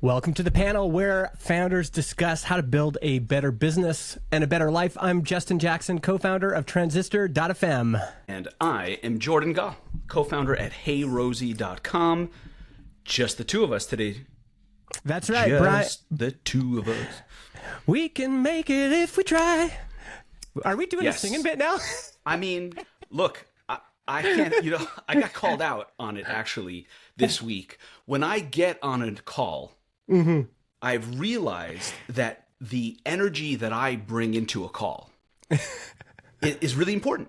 Welcome to the panel where founders discuss how to build a better business and a better life. I'm Justin Jackson, co-founder of Transistor.fm. And I am Jordan Gall, co-founder at HeyRosie.com. Just the two of us today. That's right, Just the two of us. We can make it if we try. Are we doing a singing bit now? I mean, look, I can't, I got called out on it actually this week. When I get on a call, I've realized that the energy that I bring into a call is really important.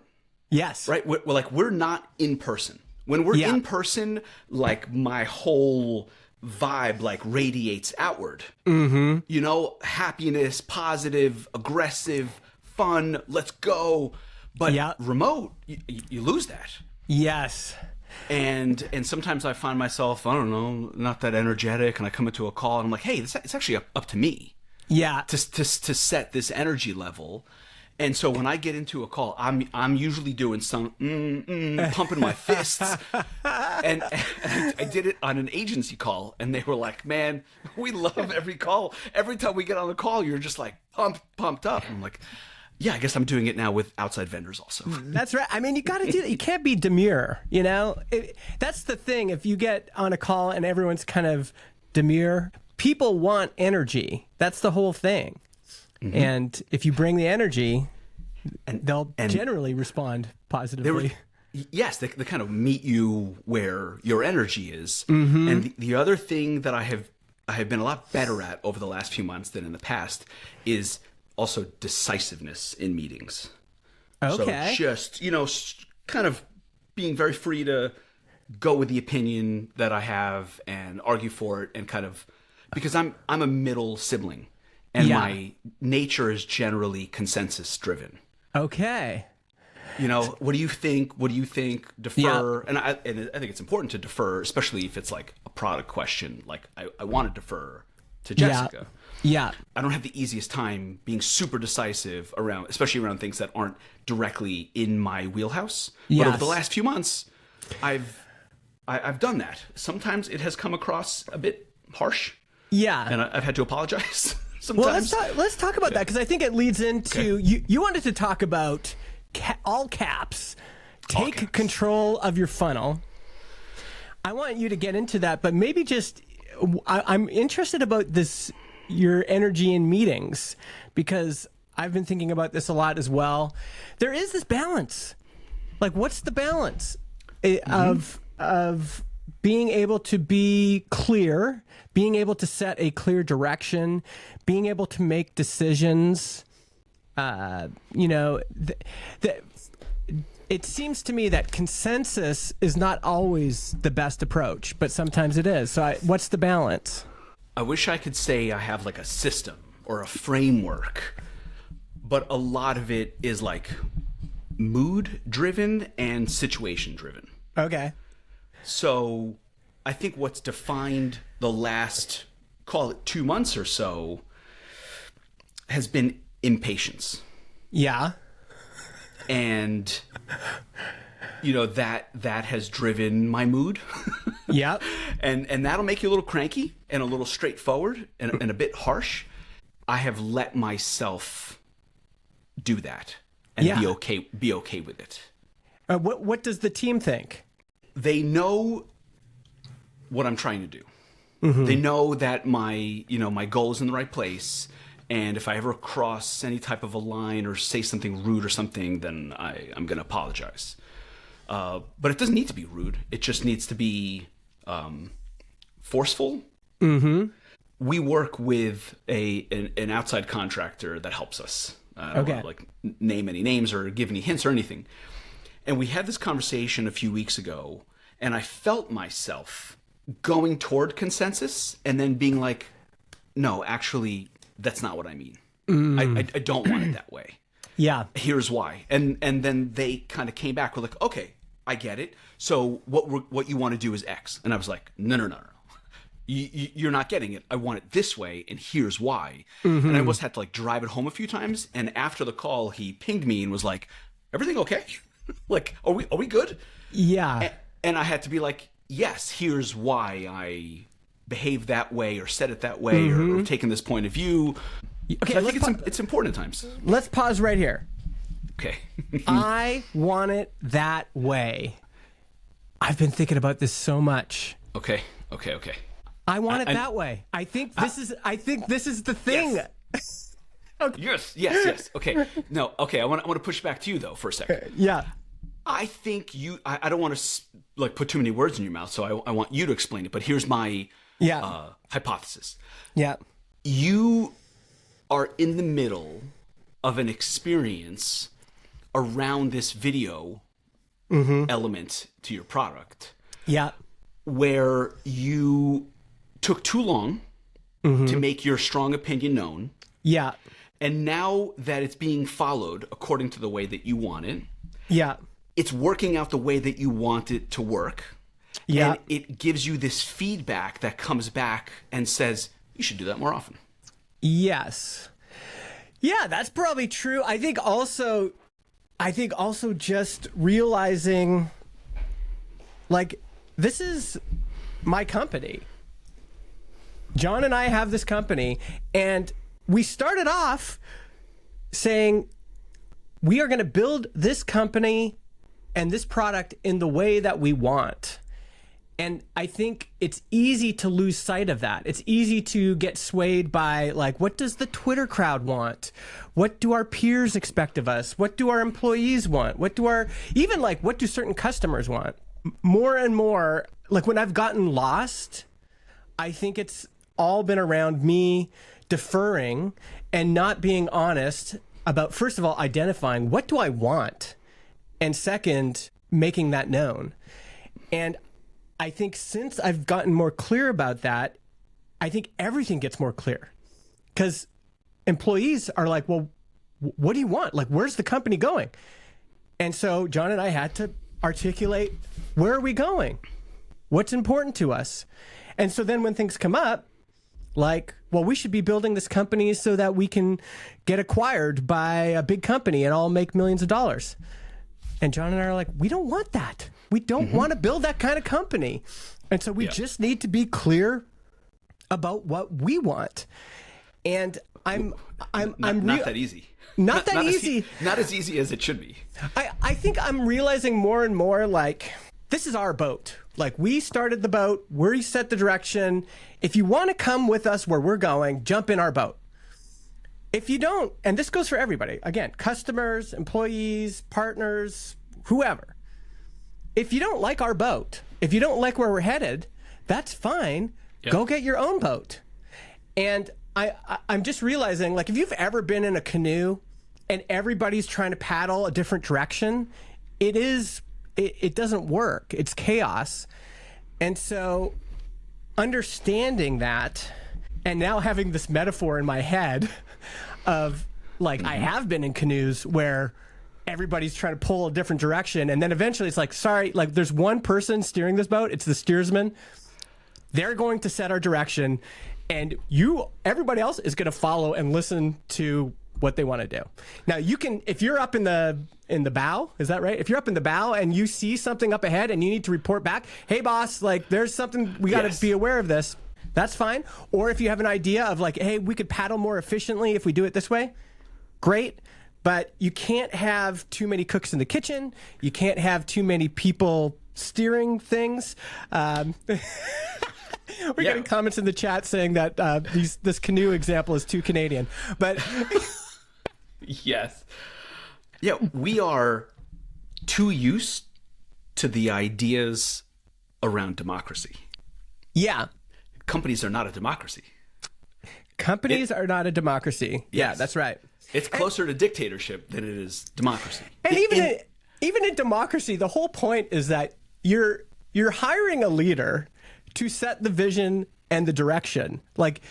Yes. Right? We're not in person. When we're in person, like my whole vibe like radiates outward. Happiness, positive, aggressive, fun, let's go. But remote, you lose that. Yes. And sometimes I find myself, I don't know, not that energetic, and I come into a call and I'm like, hey, it's actually up to me. Yeah. To set this energy level. And so when I get into a call, I'm usually doing some pumping my fists. And I did it on an agency call, and they were like, man, we love every call. Every time we get on the call, you're just like pumped up. And I'm like, yeah, I guess I'm doing it now with outside vendors also. That's right. I mean, you got to do that. You can't be demure, That's the thing. If you get on a call and everyone's kind of demure, people want energy. That's the whole thing. And if you bring the energy, they'll generally respond positively. Yes, they kind of meet you where your energy is. And the other thing that I have been a lot better at over the last few months than in the past is also decisiveness in meetings. Okay. So just, kind of being very free to go with the opinion that I have and argue for it, and kind of, because I'm a middle sibling and my nature is generally consensus driven. Okay. What do you think? What do you think? Defer. And I think it's important to defer, especially if it's like a product question. Like I want to defer to Jessica. Yeah. I don't have the easiest time being super decisive especially around things that aren't directly in my wheelhouse. Yes. But over the last few months, I've done that. Sometimes it has come across a bit harsh. Yeah. And I've had to apologize sometimes. Well, let's talk about that, because I think it leads into, you wanted to talk about all caps, take control of your funnel. I want you to get into that, but maybe just, I'm interested about this, your energy in meetings, because I've been thinking about this a lot as well. There is this balance. Like, what's the balance of being able to be clear, being able to set a clear direction, being able to make decisions? It seems to me that consensus is not always the best approach, but sometimes it is. So what's the balance? I wish I could say I have like a system or a framework, but a lot of it is like mood driven and situation driven. Okay. So I think what's defined the last, call it 2 months or so, has been impatience. Yeah. And that has driven my mood. Yeah. And that'll make you a little cranky and a little straightforward and a bit harsh. I have let myself do that and be okay with it. What does the team think? They know what I'm trying to do. They know that my goal is in the right place. And if I ever cross any type of a line or say something rude or something, then I'm going to apologize. But it doesn't need to be rude. It just needs to be forceful. We work with an outside contractor that helps us. I don't want to like name any names or give any hints or anything. And we had this conversation a few weeks ago, and I felt myself going toward consensus and then being like, no, actually, that's not what I mean. I don't want it that way. Yeah. Here's why. And then they kind of came back with like, okay, I get it. So what you want to do is X. And I was like, no. You're not getting it. I want it this way, and here's why. And I almost had to like drive it home a few times. And after the call, he pinged me and was like, everything okay? Like, are we good? Yeah. And I had to be like, yes, here's why I behave that way or said it that way or taken this point of view. Okay, so I think it's important at times. Let's pause right here. Okay. I want it that way. I've been thinking about this so much. Okay. I want it that way. I think this is the thing. Yes. Okay. Yes. Okay. No. Okay. I want to push back to you though for a second. Yeah. I think I don't want to put too many words in your mouth, so I want you to explain it. But here's my hypothesis. Yeah. You are in the middle of an experience around this video element to your product. Yeah. Where you took too long to make your strong opinion known. Yeah. And now that it's being followed according to the way that you want it. Yeah. It's working out the way that you want it to work. Yeah. And it gives you this feedback that comes back and says, you should do that more often. Yes. Yeah, that's probably true. I think also just realizing, like, this is my company. John and I have this company, and we started off saying we are going to build this company and this product in the way that we want. And I think it's easy to lose sight of that. It's easy to get swayed by, like, what does the Twitter crowd want? What do our peers expect of us? What do our employees want? What do certain customers want? More and more, like, when I've gotten lost, I think it's all been around me deferring and not being honest about, first of all, identifying what do I want? And second, making that known. And I think since I've gotten more clear about that, I think everything gets more clear. Because employees are like, well, what do you want? Like, where's the company going? And so John and I had to articulate, where are we going? What's important to us? And so then when things come up, like, well, we should be building this company so that we can get acquired by a big company and all make millions of dollars. And John and I are like, we don't want that. We don't want to build that kind of company. And so we just need to be clear about what we want. And I'm not that easy. Not that easy. Not as easy as it should be. I think I'm realizing more and more, like, this is our boat. Like, we started the boat, we set the direction. If you want to come with us where we're going, jump in our boat. If you don't, and this goes for everybody, again, customers, employees, partners, whoever. If you don't like our boat, if you don't like where we're headed, that's fine. Yep. Go get your own boat. And I'm just realizing, like, if you've ever been in a canoe and everybody's trying to paddle a different direction, it doesn't work. It's chaos. And so understanding that, and now having this metaphor in my head of, like, I have been in canoes where everybody's trying to pull a different direction, and then eventually it's like, sorry, like, there's one person steering this boat, it's the steersman. They're going to set our direction, and everybody else is going to follow and listen to what they want to do. Now, you can, if you're up in the bow, is that right? If you're up in the bow and you see something up ahead and you need to report back, hey boss, like, there's something, we got to be aware of this. That's fine. Or if you have an idea of, like, hey, we could paddle more efficiently if we do it this way, great. But you can't have too many cooks in the kitchen. You can't have too many people steering things. We're getting comments in the chat saying that this canoe example is too Canadian. But yes. Yeah, we are too used to the ideas around democracy. Yeah. Companies are not a democracy. Companies are not a democracy. Yes. Yeah, that's right. It's closer to dictatorship than it is democracy. And even in democracy, the whole point is that you're hiring a leader to set the vision and the direction. Like,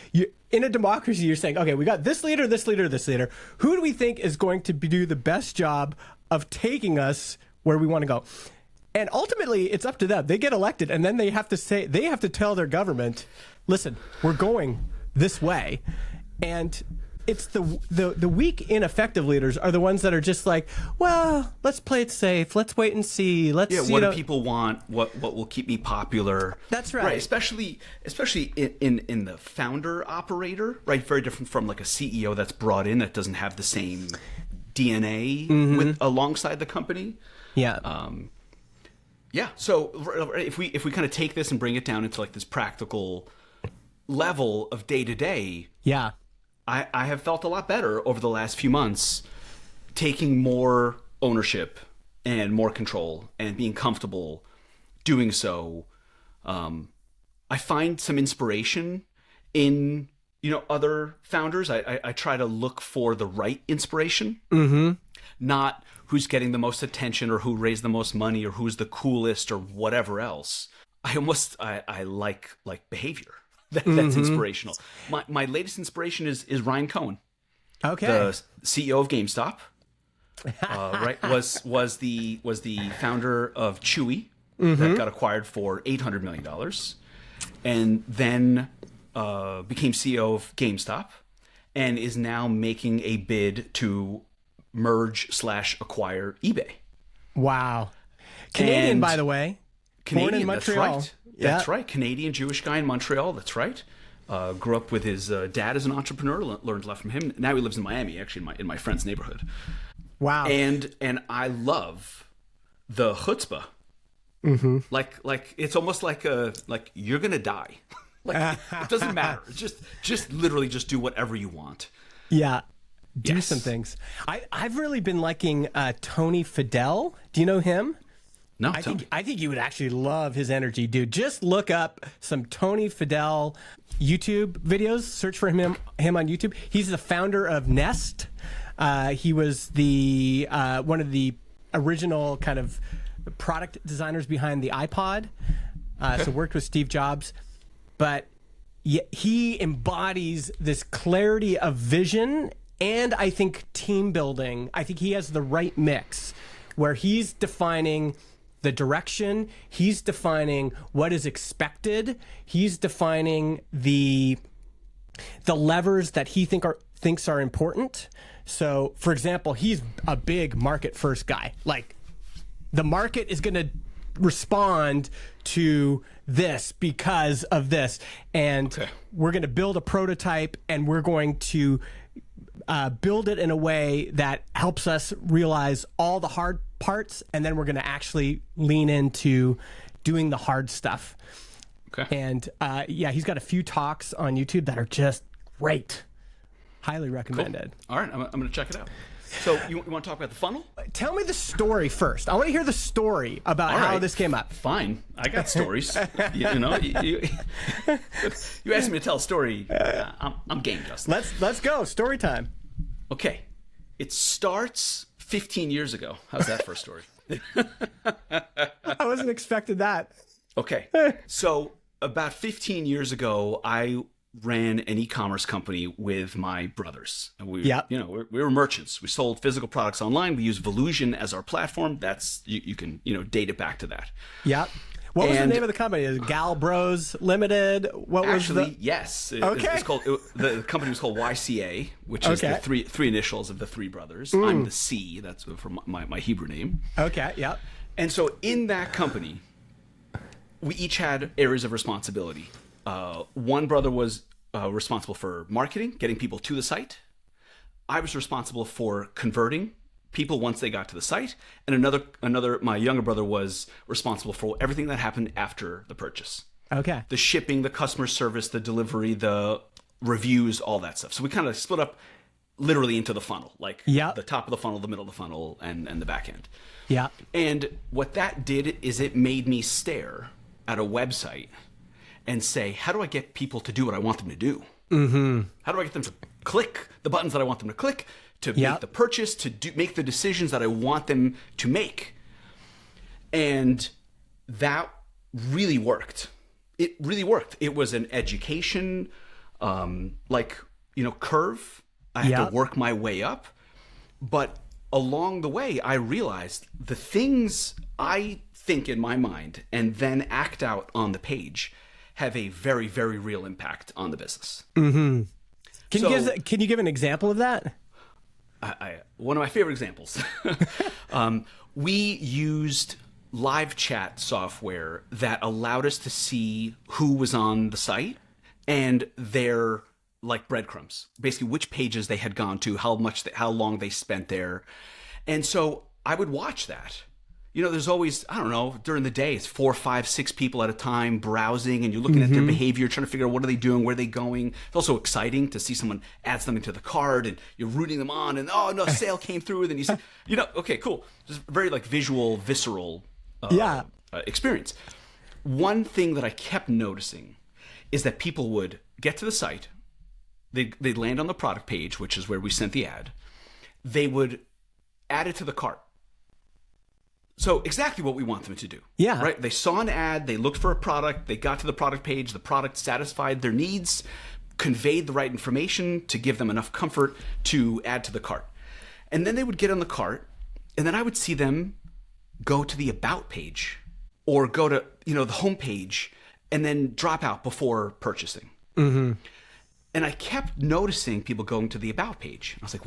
in a democracy, you're saying, okay, we got this leader, this leader, this leader. Who do we think is going to do the best job of taking us where we want to go? And ultimately, it's up to them. They get elected, and then they have to tell their government, listen, we're going this way. And it's the weak, ineffective leaders are the ones that are just like, well, let's play it safe. Let's wait and see. Let's what do people want? What will keep me popular? That's right. Especially in the founder operator, right? Very different from like a CEO that's brought in that doesn't have the same DNA with alongside the company. Yeah. Yeah. So if we kind of take this and bring it down into like this practical level of day to day, yeah. I have felt a lot better over the last few months, taking more ownership and more control and being comfortable doing so. I find some inspiration in, other founders. I try to look for the right inspiration, not who's getting the most attention or who raised the most money or who's the coolest or whatever else. I like behavior. That's inspirational. My latest inspiration is Ryan Cohen, the CEO of GameStop. Right, was the founder of Chewy that got acquired for $800 million, and then became CEO of GameStop, and is now making a bid to merge/acquire eBay. Wow, Canadian, by the way. Canadian, born in Montreal. That's right. That's right. Canadian Jewish guy in Montreal. That's right. Grew up with his dad as an entrepreneur. Learned a lot from him. Now he lives in Miami, actually, in my friend's neighborhood. Wow. And I love the chutzpah. Like it's almost like you're gonna die. Like it doesn't matter. Just literally just do whatever you want. Yeah. Do some things. I've really been liking Tony Fadell. Do you know him? No, I think you would actually love his energy, dude. Just look up some Tony Fadell YouTube videos. Search for him on YouTube. He's the founder of Nest. He was the one of the original kind of product designers behind the iPod. So worked with Steve Jobs, but he embodies this clarity of vision and I think team building. I think he has the right mix where he's defining the direction, he's defining what is expected, he's defining the levers that he thinks are important. So, for example, he's a big market first guy. Like, the market is going to respond to this because of this, and we're going to build a prototype, and we're going to build it in a way that helps us realize all the hard parts, and then we're going to actually lean into doing the hard stuff. Okay. And he's got a few talks on YouTube that are just great. Highly recommended. Cool. All right, I'm going to check it out. So you want to talk about the funnel? Tell me the story first. I want to hear the story about how this came up. Fine, I got stories. you asked me to tell a story. I'm game, Justin. Let's go. Story time. Okay, it starts 15 years ago. How's that for a story? I wasn't expecting that. Okay, so about 15 years ago, I ran an e-commerce company with my brothers. And we were merchants. We sold physical products online. We used Volusion as our platform. That's you can date it back to that. Yep. What was the name of the company? Is it Gal Bros Limited? Yes. Okay. The company was called YCA, which is the three initials of the three brothers. I'm the C. That's from my Hebrew name. Okay. Yep. And so in that company, we each had areas of responsibility. One brother was responsible for marketing, getting people to the site. I was responsible for converting people once they got to the site, and another my younger brother was responsible for everything that happened after the purchase. Okay. The shipping, the customer service, the delivery, the reviews, all that stuff. So we kind of split up literally into the funnel, like the top of the funnel, the middle of the funnel, and the back end. Yeah. And what that did is it made me stare at a website and say, how do I get people to do what I want them to do? Mm-hmm. How do I get them to click the buttons that I want them to click, to make the purchase, to make the decisions that I want them to make? And that really worked. It really worked. It was an education, curve. I had to work my way up. But along the way, I realized the things I think in my mind and then act out on the page have a very, very real impact on the business. Mm-hmm. Can you give an example of that? One of my favorite examples. We used live chat software that allowed us to see who was on the site and their like breadcrumbs, basically which pages they had gone to, how long they spent there. And so I would watch that. You know, there's always, I don't know, during the day, it's 4, 5, 6 people at a time browsing, and you're looking at their behavior, trying to figure out what are they doing, where are they going. It's also exciting to see someone add something to the cart, and you're rooting them on, and oh no, sale came through, then you see, you know, okay, cool. Just very like visual, visceral experience. One thing that I kept noticing is that people would get to the site, they'd land on the product page, which is where we sent the ad. They would add it to the cart. So exactly what we want them to do. Yeah. Right? They saw an ad, they looked for a product, they got to the product page, the product satisfied their needs, conveyed the right information to give them enough comfort to add to the cart. And then they would get on the cart, and then I would see them go to the about page or go to, you know, the home page and then drop out before purchasing. Mm-hmm. And I kept noticing people going to the about page. I was like,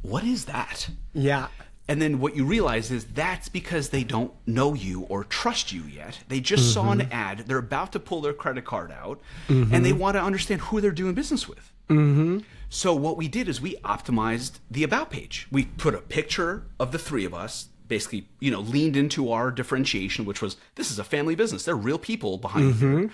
what is that? Yeah. And then what you realize is that's because they don't know you or trust you yet. They just saw an ad. They're about to pull their credit card out, and they want to understand who they're doing business with. So what we did is we optimized the about page. We put a picture of the three of us, basically, you know, leaned into our differentiation, which was this is a family business. They're real people behind here.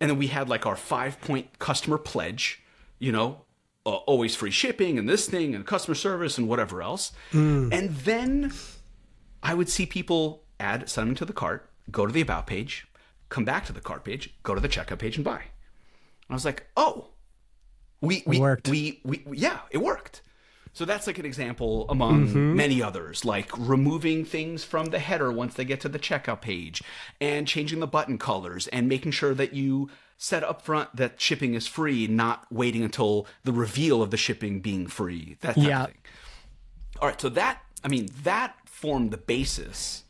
And then we had like our 5-point customer pledge, you know, always free shipping and this thing and customer service and whatever else. And then I would see people add something to the cart, go to the about page, come back to the cart page, go to the checkout page and buy. And I was like, oh, it worked. Yeah, it worked. So that's like an example among many others, like removing things from the header once they get to the checkout page and changing the button colors and making sure that you set up front that shipping is free, not waiting until the reveal of the shipping being free, that type of thing. All right, so that formed the basis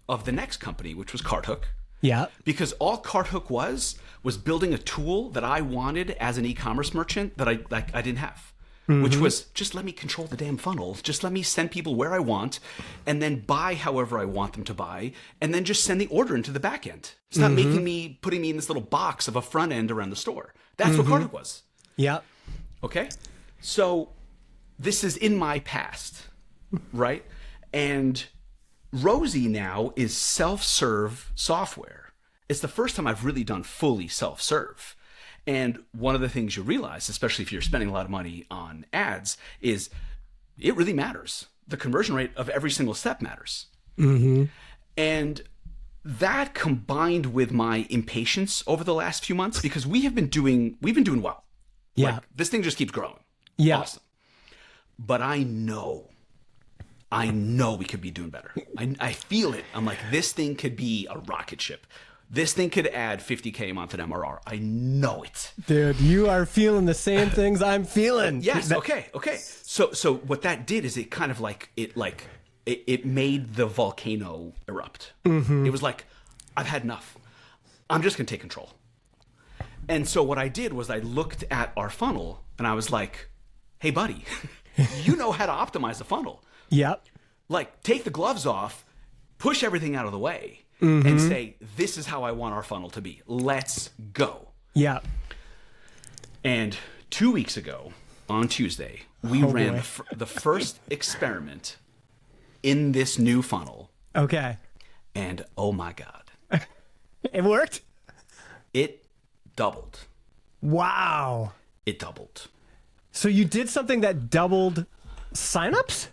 of the next company, which was CartHook. Yeah. Because all CartHook was building a tool that I wanted as an e-commerce merchant that I didn't have. Which was just let me control the damn funnel. Just let me send people where I want and then buy however I want them to buy and then just send the order into the back end. It's not putting me in this little box of a front end around the store. That's what CartHook was. Yeah. Okay. So this is in my past, right? And Rosie now is self-serve software. It's the first time I've really done fully self-serve. And one of the things you realize, especially if you're spending a lot of money on ads, is it really matters. The conversion rate of every single step matters. And that combined with my impatience over the last few months, because we've been doing well. Yeah. Like, this thing just keeps growing. Yeah. Awesome. But I know we could be doing better. I feel it. I'm like, this thing could be a rocket ship. This thing could add $50K a month in MRR. I know it. Dude, you are feeling the same things I'm feeling. Yes, okay. So what that did is it kind of like, it made the volcano erupt. It was like, I've had enough. I'm just going to take control. And so what I did was I looked at our funnel and I was like, hey, buddy, you know how to optimize the funnel. Yep. Like, take the gloves off, push everything out of the way. And say, this is how I want our funnel to be. Let's go. Yeah. And 2 weeks ago, on Tuesday, we ran the first experiment in this new funnel. Okay. And oh my God. It worked? It doubled. Wow. It doubled. So you did something that doubled signups?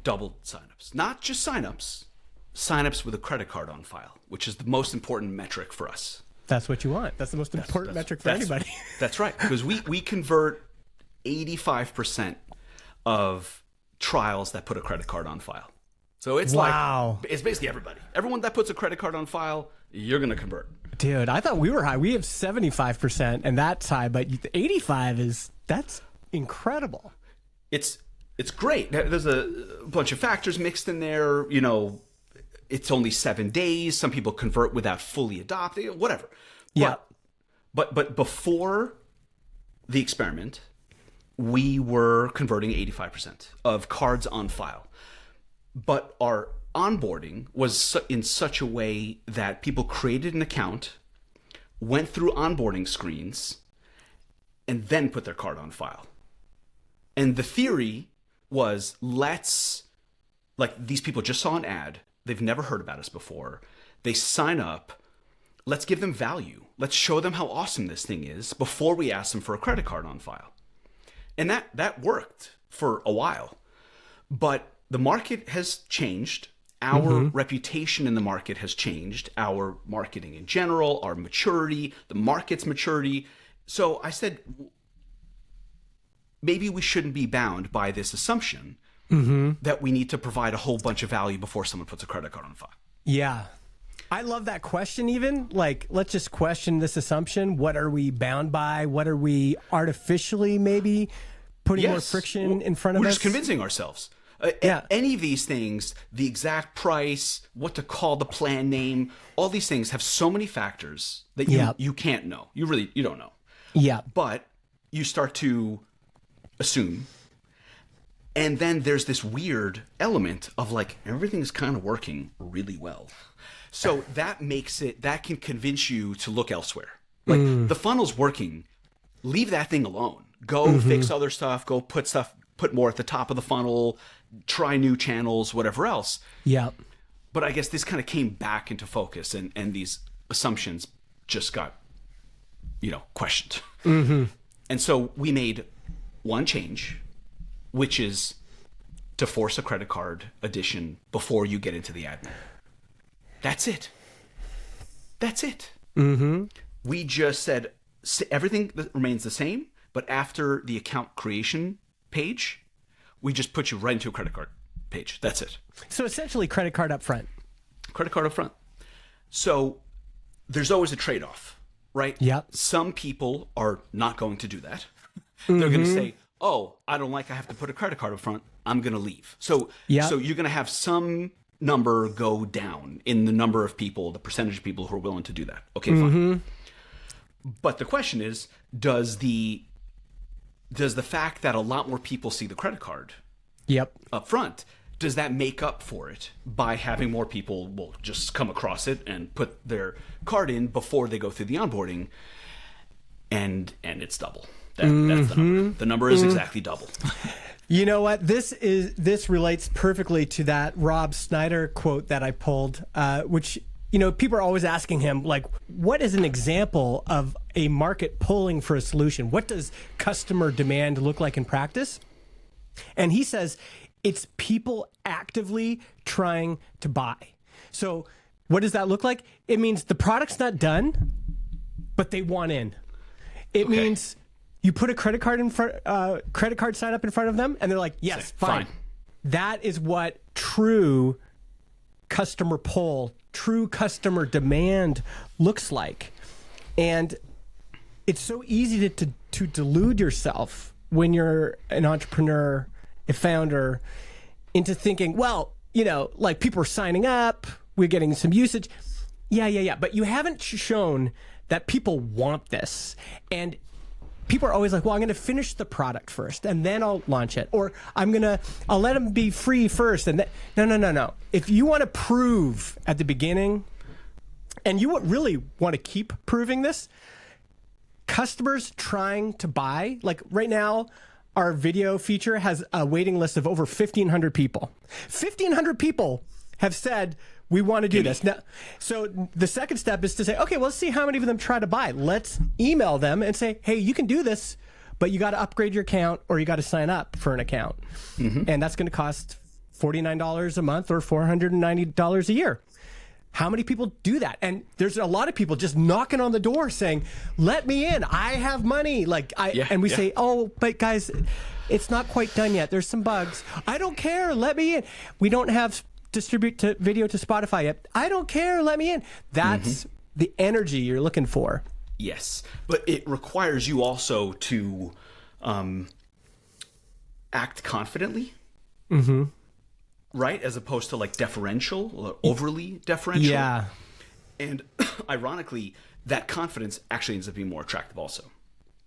Doubled signups. Not just signups. Signups with a credit card on file, which is the most important metric for us. That's what you want. That's the most important metric for anybody. That's right. Because we convert 85% of trials that put a credit card on file. So it's it's basically everybody. Everyone that puts a credit card on file, you're going to convert. Dude, I thought we were high. We have 75% and that's high, but 85 that's incredible. It's great. There's a bunch of factors mixed in there, you know. It's only 7 days. Some people convert without fully adopting, whatever. Yeah. But before the experiment, we were converting 85% of cards on file. But our onboarding was in such a way that people created an account, went through onboarding screens, and then put their card on file. And the theory was, these people just saw an ad. They've never heard about us before. They sign up. Let's give them value. Let's show them how awesome this thing is before we ask them for a credit card on file. And that worked for a while. But the market has changed. Our reputation in the market has changed. Our marketing in general, our maturity, the market's maturity. So I said, maybe we shouldn't be bound by this assumption that we need to provide a whole bunch of value before someone puts a credit card on file. Yeah. I love that question even. Like, let's just question this assumption. What are we bound by? What are we artificially maybe putting more friction in front of us? We're just convincing ourselves. Any of these things, the exact price, what to call the plan name, all these things have so many factors that you can't know. You don't know. Yeah. But you start to assume. And then there's this weird element of like, everything's kind of working really well. So that can convince you to look elsewhere. Like the funnel's working. Leave that thing alone. Go fix other stuff. Go put more at the top of the funnel. Try new channels, whatever else. Yeah. But I guess this kind of came back into focus, and these assumptions just got, questioned. And so we made one change, which is to force a credit card addition before you get into the admin. That's it. We just said everything remains the same, but after the account creation page, we just put you right into a credit card page. That's it. So essentially credit card up front. Credit card up front. So there's always a trade-off, right? Yep. Some people are not going to do that. They're going to say, oh, I have to put a credit card up front. I'm going to leave. So you're going to have some number go down in the number of people, the percentage of people who are willing to do that. Okay, fine. But the question is, does the fact that a lot more people see the credit card up front, does that make up for it by having more people will just come across it and put their card in before they go through the onboarding, and it's double. That's the number. The number is exactly double. You know what? This relates perfectly to that Rob Snyder quote that I pulled, which, people are always asking him, like, what is an example of a market pulling for a solution? What does customer demand look like in practice? And he says it's people actively trying to buy. So what does that look like? It means the product's not done, but they want in. It means you put a credit card sign up in front of them, and they're like, yes, fine. That is what true customer pull, true customer demand looks like. And it's so easy to delude yourself when you're an entrepreneur, a founder, into thinking, well, like people are signing up, we're getting some usage. Yeah. But you haven't shown that people want this. And people are always like, well, I'm going to finish the product first and then I'll launch it. Or I'll let them be free first. And then, no. If you want to prove at the beginning, and you really want to keep proving this, customers trying to buy, like right now, our video feature has a waiting list of over 1,500 people. 1,500 people have said, we want to do this. Now, so the second step is to say, okay, well, let's see how many of them try to buy. Let's email them and say, hey, you can do this, but you got to upgrade your account or you got to sign up for an account. And that's going to cost $49 a month or $490 a year. How many people do that? And there's a lot of people just knocking on the door saying, let me in. I have money. And we say, oh, but guys, it's not quite done yet. There's some bugs. I don't care. Let me in. We don't have distribute video to Spotify yet. I don't care. Let me in. That's the energy you're looking for. Yes. But it requires you also to act confidently. Right? As opposed to like deferential or overly deferential. Yeah. And ironically, that confidence actually ends up being more attractive also.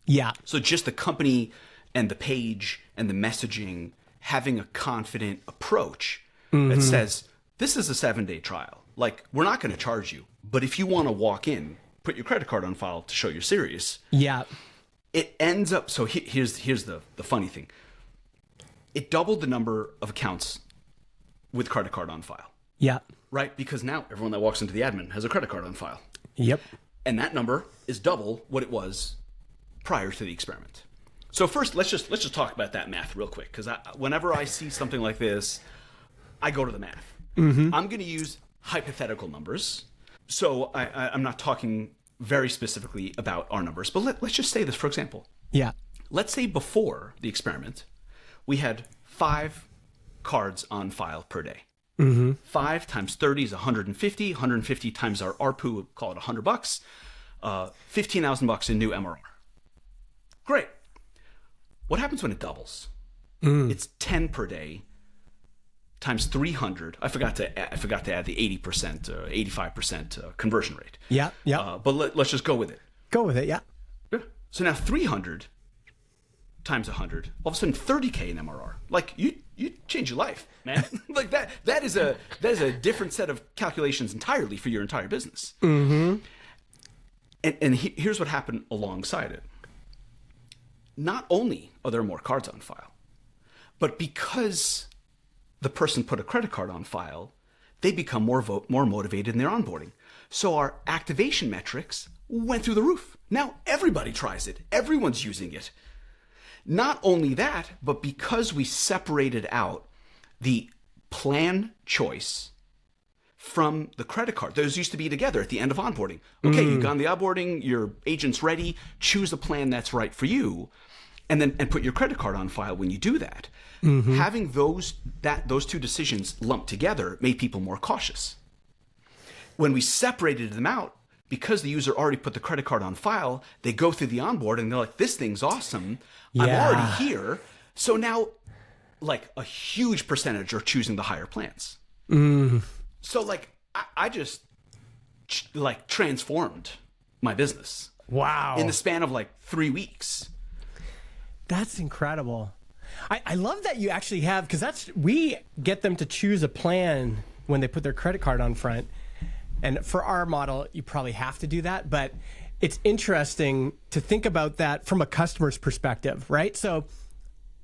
Yeah. So just the company and the page and the messaging having a confident approach that says, this is a 7-day trial. Like, we're not going to charge you, but if you want to walk in, put your credit card on file to show you're serious. Yeah. It ends up, so here's the funny thing. It doubled the number of accounts with credit card on file. Yeah. Right? Because now everyone that walks into the admin has a credit card on file. Yep. And that number is double what it was prior to the experiment. So first, let's just talk about that math real quick, because whenever I see something like this, I go to the math. I'm going to use hypothetical numbers. So I'm not talking very specifically about our numbers, but let's just say this, for example. Yeah. Let's say before the experiment, we had 5 cards on file per day. 5 times 30 is 150. 150 times our ARPU, we'll call it $100. $15,000 in new MRR. Great. What happens when it doubles? It's 10 per day times 300. I forgot to add the 80%, 85% conversion rate. Yeah. Yeah. But let's just go with it. Go with it. Yeah. So now 300 times 100, all of a sudden 30K in MRR. Like, you change your life, man. Like that is a different set of calculations entirely for your entire business. And here's what happened alongside it. Not only are there more cards on file, but because the person put a credit card on file, they become more motivated in their onboarding. So our activation metrics went through the roof. Now everybody tries it. Everyone's using it. Not only that, but because we separated out the plan choice from the credit card, those used to be together at the end of onboarding. Okay, you've gone the onboarding, your agent's ready, choose a plan that's right for you, and put your credit card on file when you do that. Having those two decisions lumped together made people more cautious. When we separated them out, because the user already put the credit card on file, they go through the onboard and they're like, this thing's awesome. I'm already here. So now, like, a huge percentage are choosing the higher plans. So, like, I just, like, transformed my business. Wow. In the span of, like, 3 weeks. That's incredible. I love that you actually have, because we get them to choose a plan when they put their credit card on front. And for our model, you probably have to do that. But it's interesting to think about that from a customer's perspective, right? So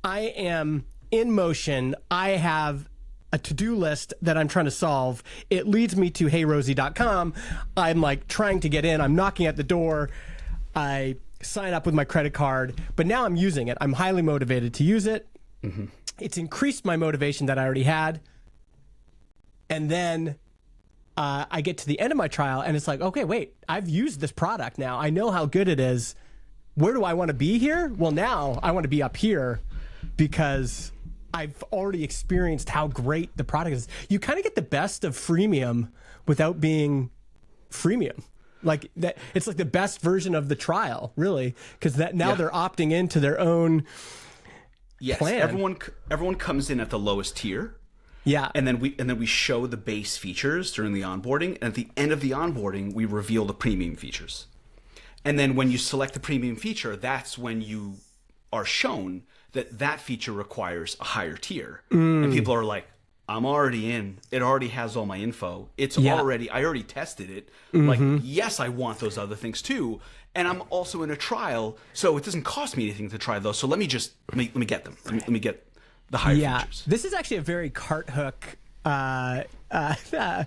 I am in motion. I have a to-do list that I'm trying to solve. It leads me to heyrosie.com. I'm like trying to get in. I'm knocking at the door. I sign up with my credit card, but now I'm using it. I'm highly motivated to use it. It's increased my motivation that I already had. And then I get to the end of my trial and it's like, okay, wait, I've used this product now. I know how good it is. Where do I want to be here? Well, now I want to be up here because I've already experienced how great the product is. You kind of get the best of freemium without being freemium. Like that, it's like the best version of the trial, really, because that now they're opting into their own plan. Everyone comes in at the lowest tier. Yeah. And then we show the base features during the onboarding, and at the end of the onboarding, we reveal the premium features. And then when you select the premium feature, that's when you are shown that feature requires a higher tier. And people are like, I'm already in. It already has all my info. I already tested it. Like, yes, I want those other things too. And I'm also in a trial, so it doesn't cost me anything to try those. So let me get them. Let me get the higher features. This is actually a very cart hook revelation.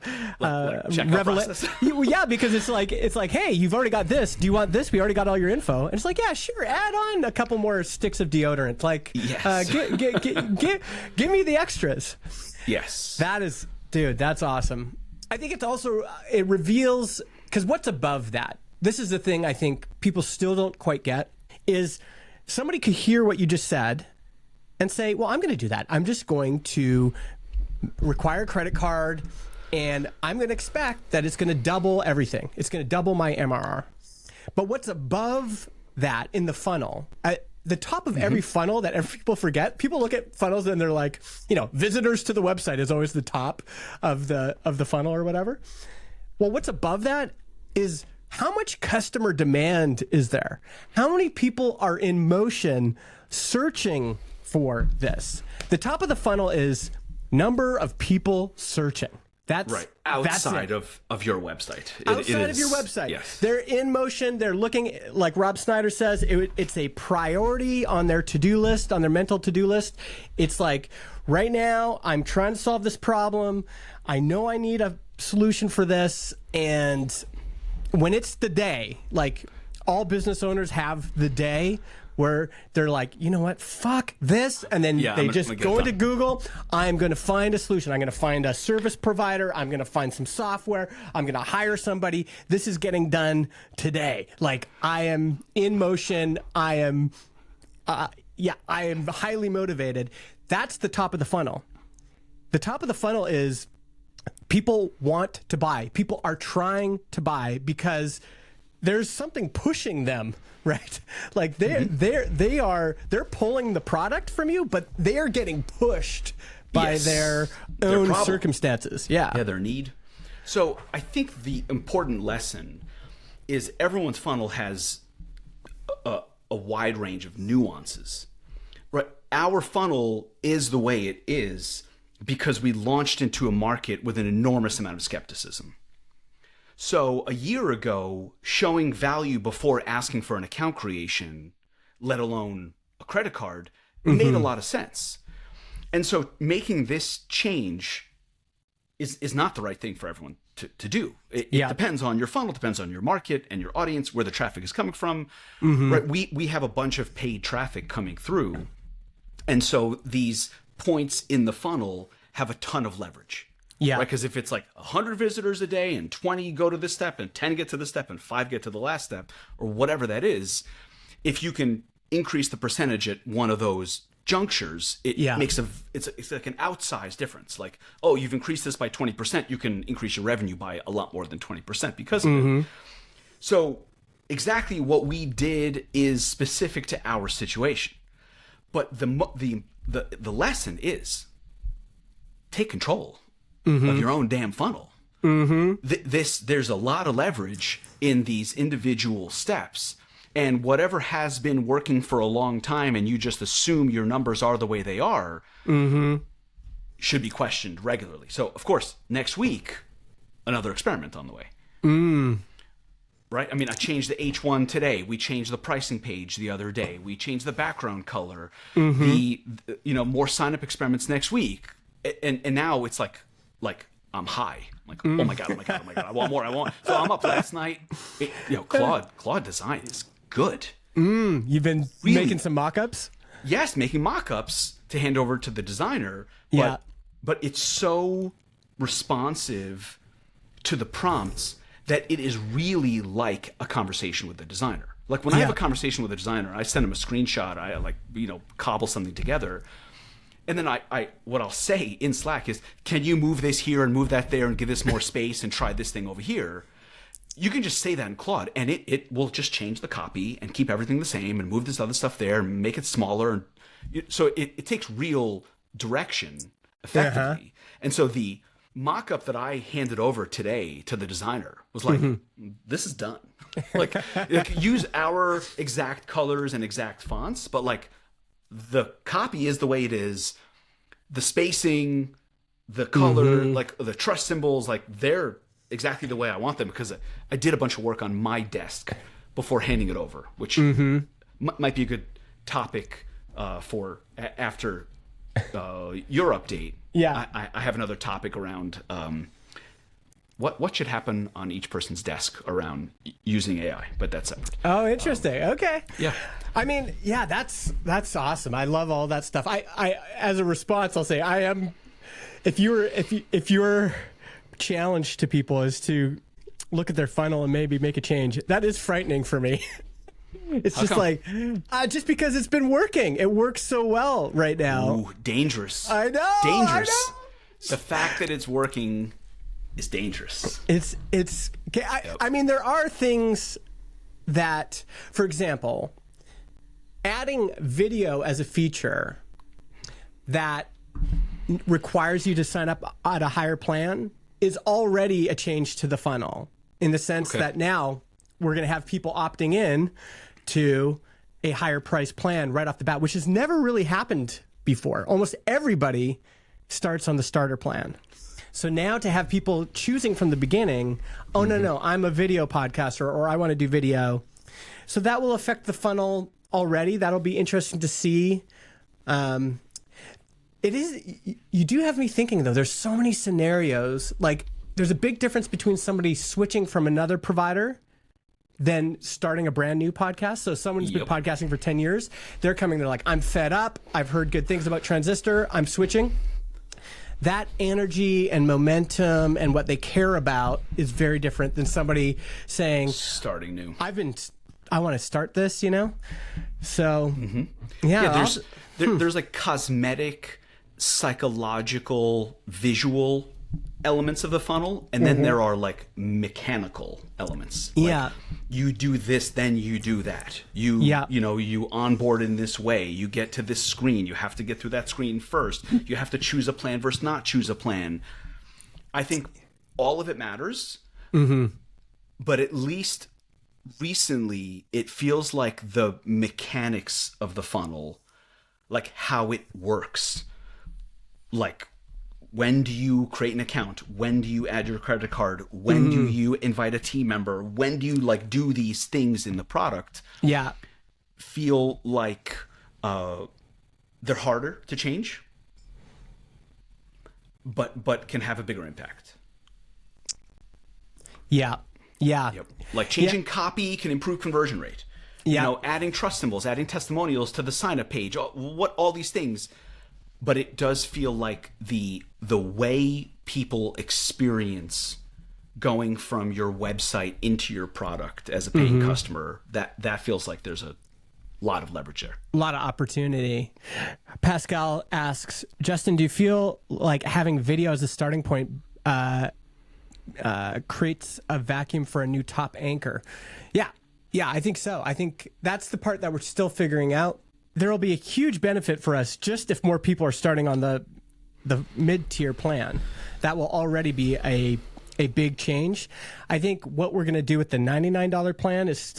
Yeah, because it's like, hey, you've already got this. Do you want this? We already got all your info. And it's like, yeah, sure. Add on a couple more sticks of deodorant. Like, yes. Give me the extras. Yes. That's awesome. I think it's also, it reveals, because what's above that? This is the thing I think people still don't quite get, is somebody could hear what you just said and say, well, I'm going to do that. I'm just going to require a credit card, and I'm going to expect that it's going to double everything. It's going to double my MRR. But what's above that in the funnel, the top of every funnel that people forget, people look at funnels and they're like, visitors to the website is always the top of the funnel or whatever. Well, what's above that is how much customer demand is there? How many people are in motion searching for this? The top of the funnel is number of people searching. That's right outside of your website. Outside of your website. Yes. They're in motion. They're looking, like Rob Snyder says, it's a priority on their to-do list, on their mental to-do list. It's like, right now, I'm trying to solve this problem. I know I need a solution for this. And when it's the day, like all business owners have the day where they're like, you know what, fuck this. And then they just go into Google. I'm going to find a solution. I'm going to find a service provider. I'm going to find some software. I'm going to hire somebody. This is getting done today. Like, I am in motion. I am highly motivated. That's the top of the funnel. The top of the funnel is people want to buy. People are trying to buy because there's something pushing them, right? Like they're pulling the product from you, but they are getting pushed by their own circumstances. Yeah, their need. So I think the important lesson is everyone's funnel has a wide range of nuances. Right? Our funnel is the way it is because we launched into a market with an enormous amount of skepticism. So a year ago, showing value before asking for an account creation, let alone a credit card, made a lot of sense. And so making this change is not the right thing for everyone to do. It depends on your funnel, depends on your market and your audience, where the traffic is coming from. Right? We have a bunch of paid traffic coming through. And so these points in the funnel have a ton of leverage. Yeah. Right? Because if it's like 100 visitors a day and 20 go to this step and 10 get to this step and 5 get to the last step or whatever that is, if you can increase the percentage at one of those junctures, it makes it's like an outsized difference. Like, oh, you've increased this by 20%, you can increase your revenue by a lot more than 20% because of it. So exactly what we did is specific to our situation. But the lesson is take control of your own damn funnel. There's a lot of leverage in these individual steps, and whatever has been working for a long time and you just assume your numbers are the way they are should be questioned regularly. So of course, next week, another experiment on the way. Right? I mean, I changed the H1 today. We changed the pricing page the other day. We changed the background color. More sign-up experiments next week. And now it's like I'm high. I'm like, oh my god, I want more. So I'm up last night. Claude design is good. You've been making some mock-ups? Yes, making mock-ups to hand over to the designer. But it's so responsive to the prompts that it is really like a conversation with the designer. Like when I have a conversation with a designer, I send him a screenshot, I cobble something together. And then what I'll say in Slack is, can you move this here and move that there and give this more space and try this thing over here? You can just say that in Claude and it will just change the copy and keep everything the same and move this other stuff there and make it smaller. So it takes real direction effectively. And so the mock-up that I handed over today to the designer was like, this is done. like use our exact colors and exact fonts, but like the copy is the way it is. The spacing, the color, like the trust symbols, like they're exactly the way I want them because I did a bunch of work on my desk before handing it over, which might be a good topic for after your update. I have another topic around what should happen on each person's desk around using AI, but that's separate. Oh, interesting. Okay. Yeah. I mean, that's awesome. I love all that stuff. I as a response, I'll say I am. If your challenge to people is to look at their funnel and maybe make a change, that is frightening for me. It's just like, just because it's been working. It works so well right now. Ooh, dangerous. I know. Dangerous. I know. The fact that it's working is dangerous. I mean, there are things that, for example, adding video as a feature that requires you to sign up at a higher plan is already a change to the funnel in the sense that now we're going to have people opting in to a higher price plan right off the bat, which has never really happened before. Almost everybody starts on the starter plan. So now to have people choosing from the beginning, oh, no, I'm a video podcaster, or I want to do video. So that will affect the funnel already. That'll be interesting to see. You do have me thinking, though. There's so many scenarios. Like, there's a big difference between somebody switching from another provider than starting a brand new podcast. So someone's been podcasting for 10 years. They're coming, they're like, I'm fed up. I've heard good things about Transistor. I'm switching. That energy and momentum and what they care about is very different than somebody saying, starting new. I want to start this, So, there's like cosmetic, psychological, visual elements of the funnel, and then there are like mechanical elements. Like, you do this, then you do that. You onboard in this way. You get to this screen. You have to get through that screen first. You have to choose a plan versus not choose a plan. I think all of it matters, but at least recently it feels like the mechanics of the funnel, like how it works, like when do you create an account, when do you add your credit card, when do you invite a team member, when do you like do these things in the product, feel like they're harder to change, but can have a bigger impact. Like changing copy can improve conversion rate. Adding trust symbols, adding testimonials to the sign-up page, all these things. But it does feel like the way people experience going from your website into your product as a paying customer, that feels like there's a lot of leverage there. A lot of opportunity. Pascal asks, Justin, do you feel like having video as a starting point creates a vacuum for a new top anchor? Yeah, I think so. I think that's the part that we're still figuring out. There will be a huge benefit for us just if more people are starting on the mid-tier plan. That will already be a big change. I think what we're going to do with the $99 plan is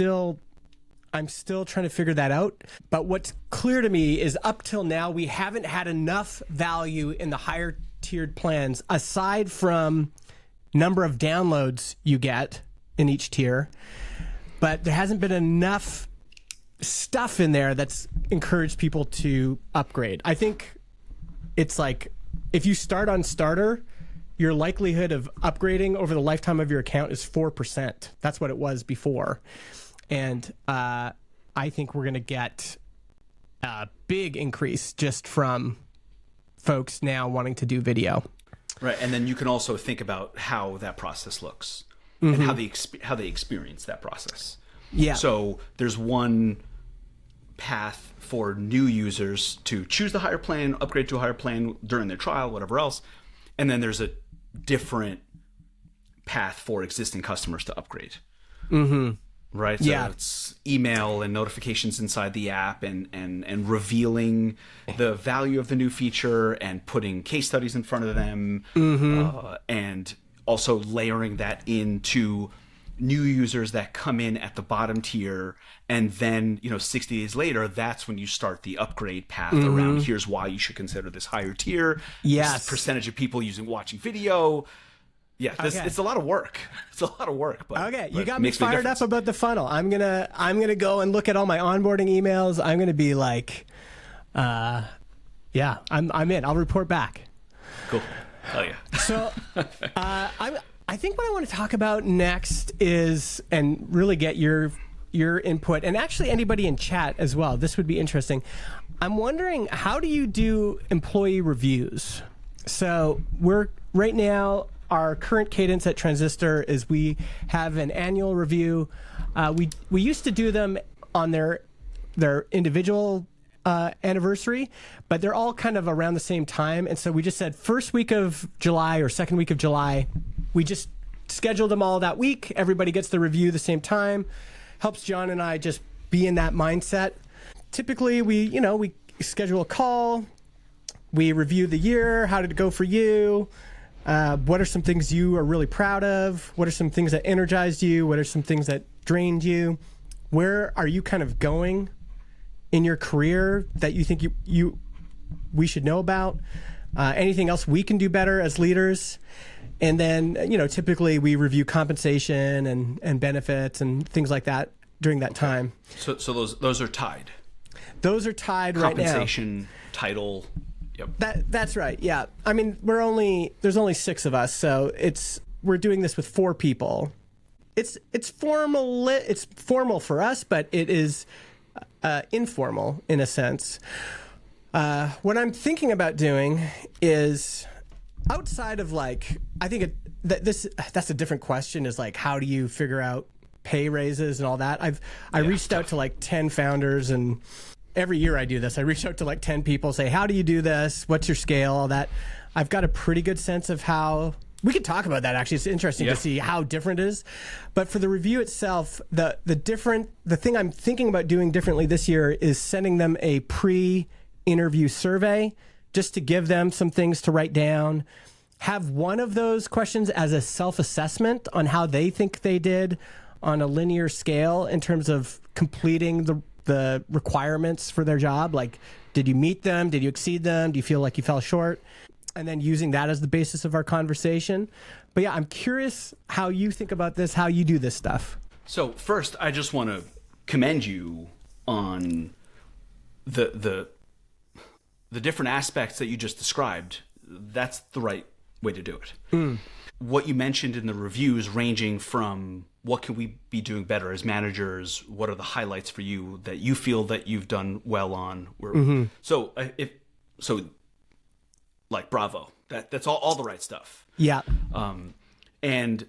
I'm still trying to figure that out. But what's clear to me is up till now, we haven't had enough value in the higher tiered plans, aside from number of downloads you get in each tier. But there hasn't been enough stuff in there that's encouraged people to upgrade. I think it's like if you start on starter, your likelihood of upgrading over the lifetime of your account is 4%. That's what it was before. And I think we're going to get a big increase just from folks now wanting to do video. Right. And then you can also think about how that process looks and how they experience that process. Yeah. So there's one path for new users to choose the higher plan, upgrade to a higher plan during their trial, whatever else. And then there's a different path for existing customers to upgrade. Right? So it's email and notifications inside the app and revealing the value of the new feature and putting case studies in front of them, and also layering that into new users that come in at the bottom tier, and then 60 days later, that's when you start the upgrade path around here's why you should consider this higher tier. Yes, percentage of people watching video. Yeah, it's a lot of work. It's a lot of work. But you got me fired up about the funnel. I'm gonna go and look at all my onboarding emails. I'm gonna be like, I'm in. I'll report back. Cool. Oh yeah. So, I think what I want to talk about next is, and really get your input, and actually anybody in chat as well. This would be interesting. I'm wondering, how do you do employee reviews? So right now, our current cadence at Transistor is we have an annual review. We used to do them on their individual anniversary, but they're all kind of around the same time. And so we just said first week of July or second week of July, we just scheduled them all that week. Everybody gets the review the same time. Helps John and I just be in that mindset. Typically, we schedule a call. We review the year. How did it go for you? What are some things you are really proud of? What are some things that energized you? What are some things that drained you? Where are you kind of going in your career that you think we should know about? Anything else we can do better as leaders? And then, typically we review compensation and benefits and things like that during that time. So those are tied. Those are tied right now. Compensation, title. Yep. That's right. Yeah. I mean, there's only 6 of us, so we're doing this with 4 people. It's formal for us, but it is informal in a sense. What I'm thinking about doing is outside of that's a different question, is like, how do you figure out pay raises and all that? I reached out to 10 founders, and every year I do this. I reach out to 10 people, say, how do you do this? What's your scale? All that. I've got a pretty good sense of how. We could talk about that, actually. It's interesting to see how different it is. But for the review itself, the thing I'm thinking about doing differently this year is sending them a pre-interview survey just to give them some things to write down. Have one of those questions as a self-assessment on how they think they did on a linear scale in terms of completing the requirements for their job. Like, did you meet them? Did you exceed them? Do you feel like you fell short? And then using that as the basis of our conversation. But yeah, I'm curious how you think about this, how you do this stuff. So first, I just want to commend you on the different aspects that you just described. That's the right way to do it. What you mentioned in the reviews, ranging from what can we be doing better as managers, what are the highlights for you that you feel that you've done well on. So bravo. That's all the right stuff. Yeah. And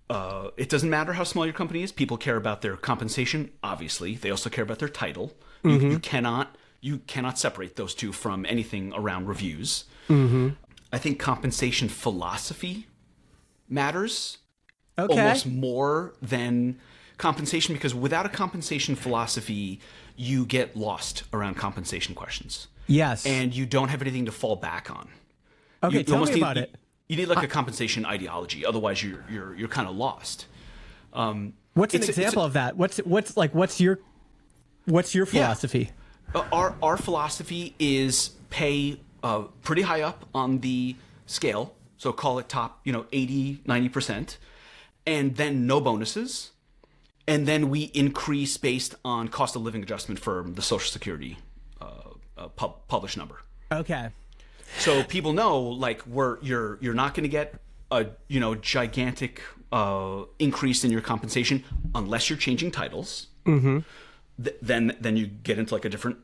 it doesn't matter how small your company is. People care about their compensation. Obviously, they also care about their title. You cannot separate those two from anything around reviews. I think compensation philosophy matters almost more than compensation, because without a compensation philosophy, you get lost around compensation questions. Yes. And you don't have anything to fall back on. Okay, tell me about it. You need a compensation ideology, otherwise you're kind of lost. What's an example of that? What's your philosophy? Our philosophy is pay pretty high up on the scale, so call it top 80, 90%, and then no bonuses, and then we increase based on cost of living adjustment for the Social Security published number. Okay. So people know, you're not going to get a gigantic increase in your compensation unless you're changing titles. Then you get into a different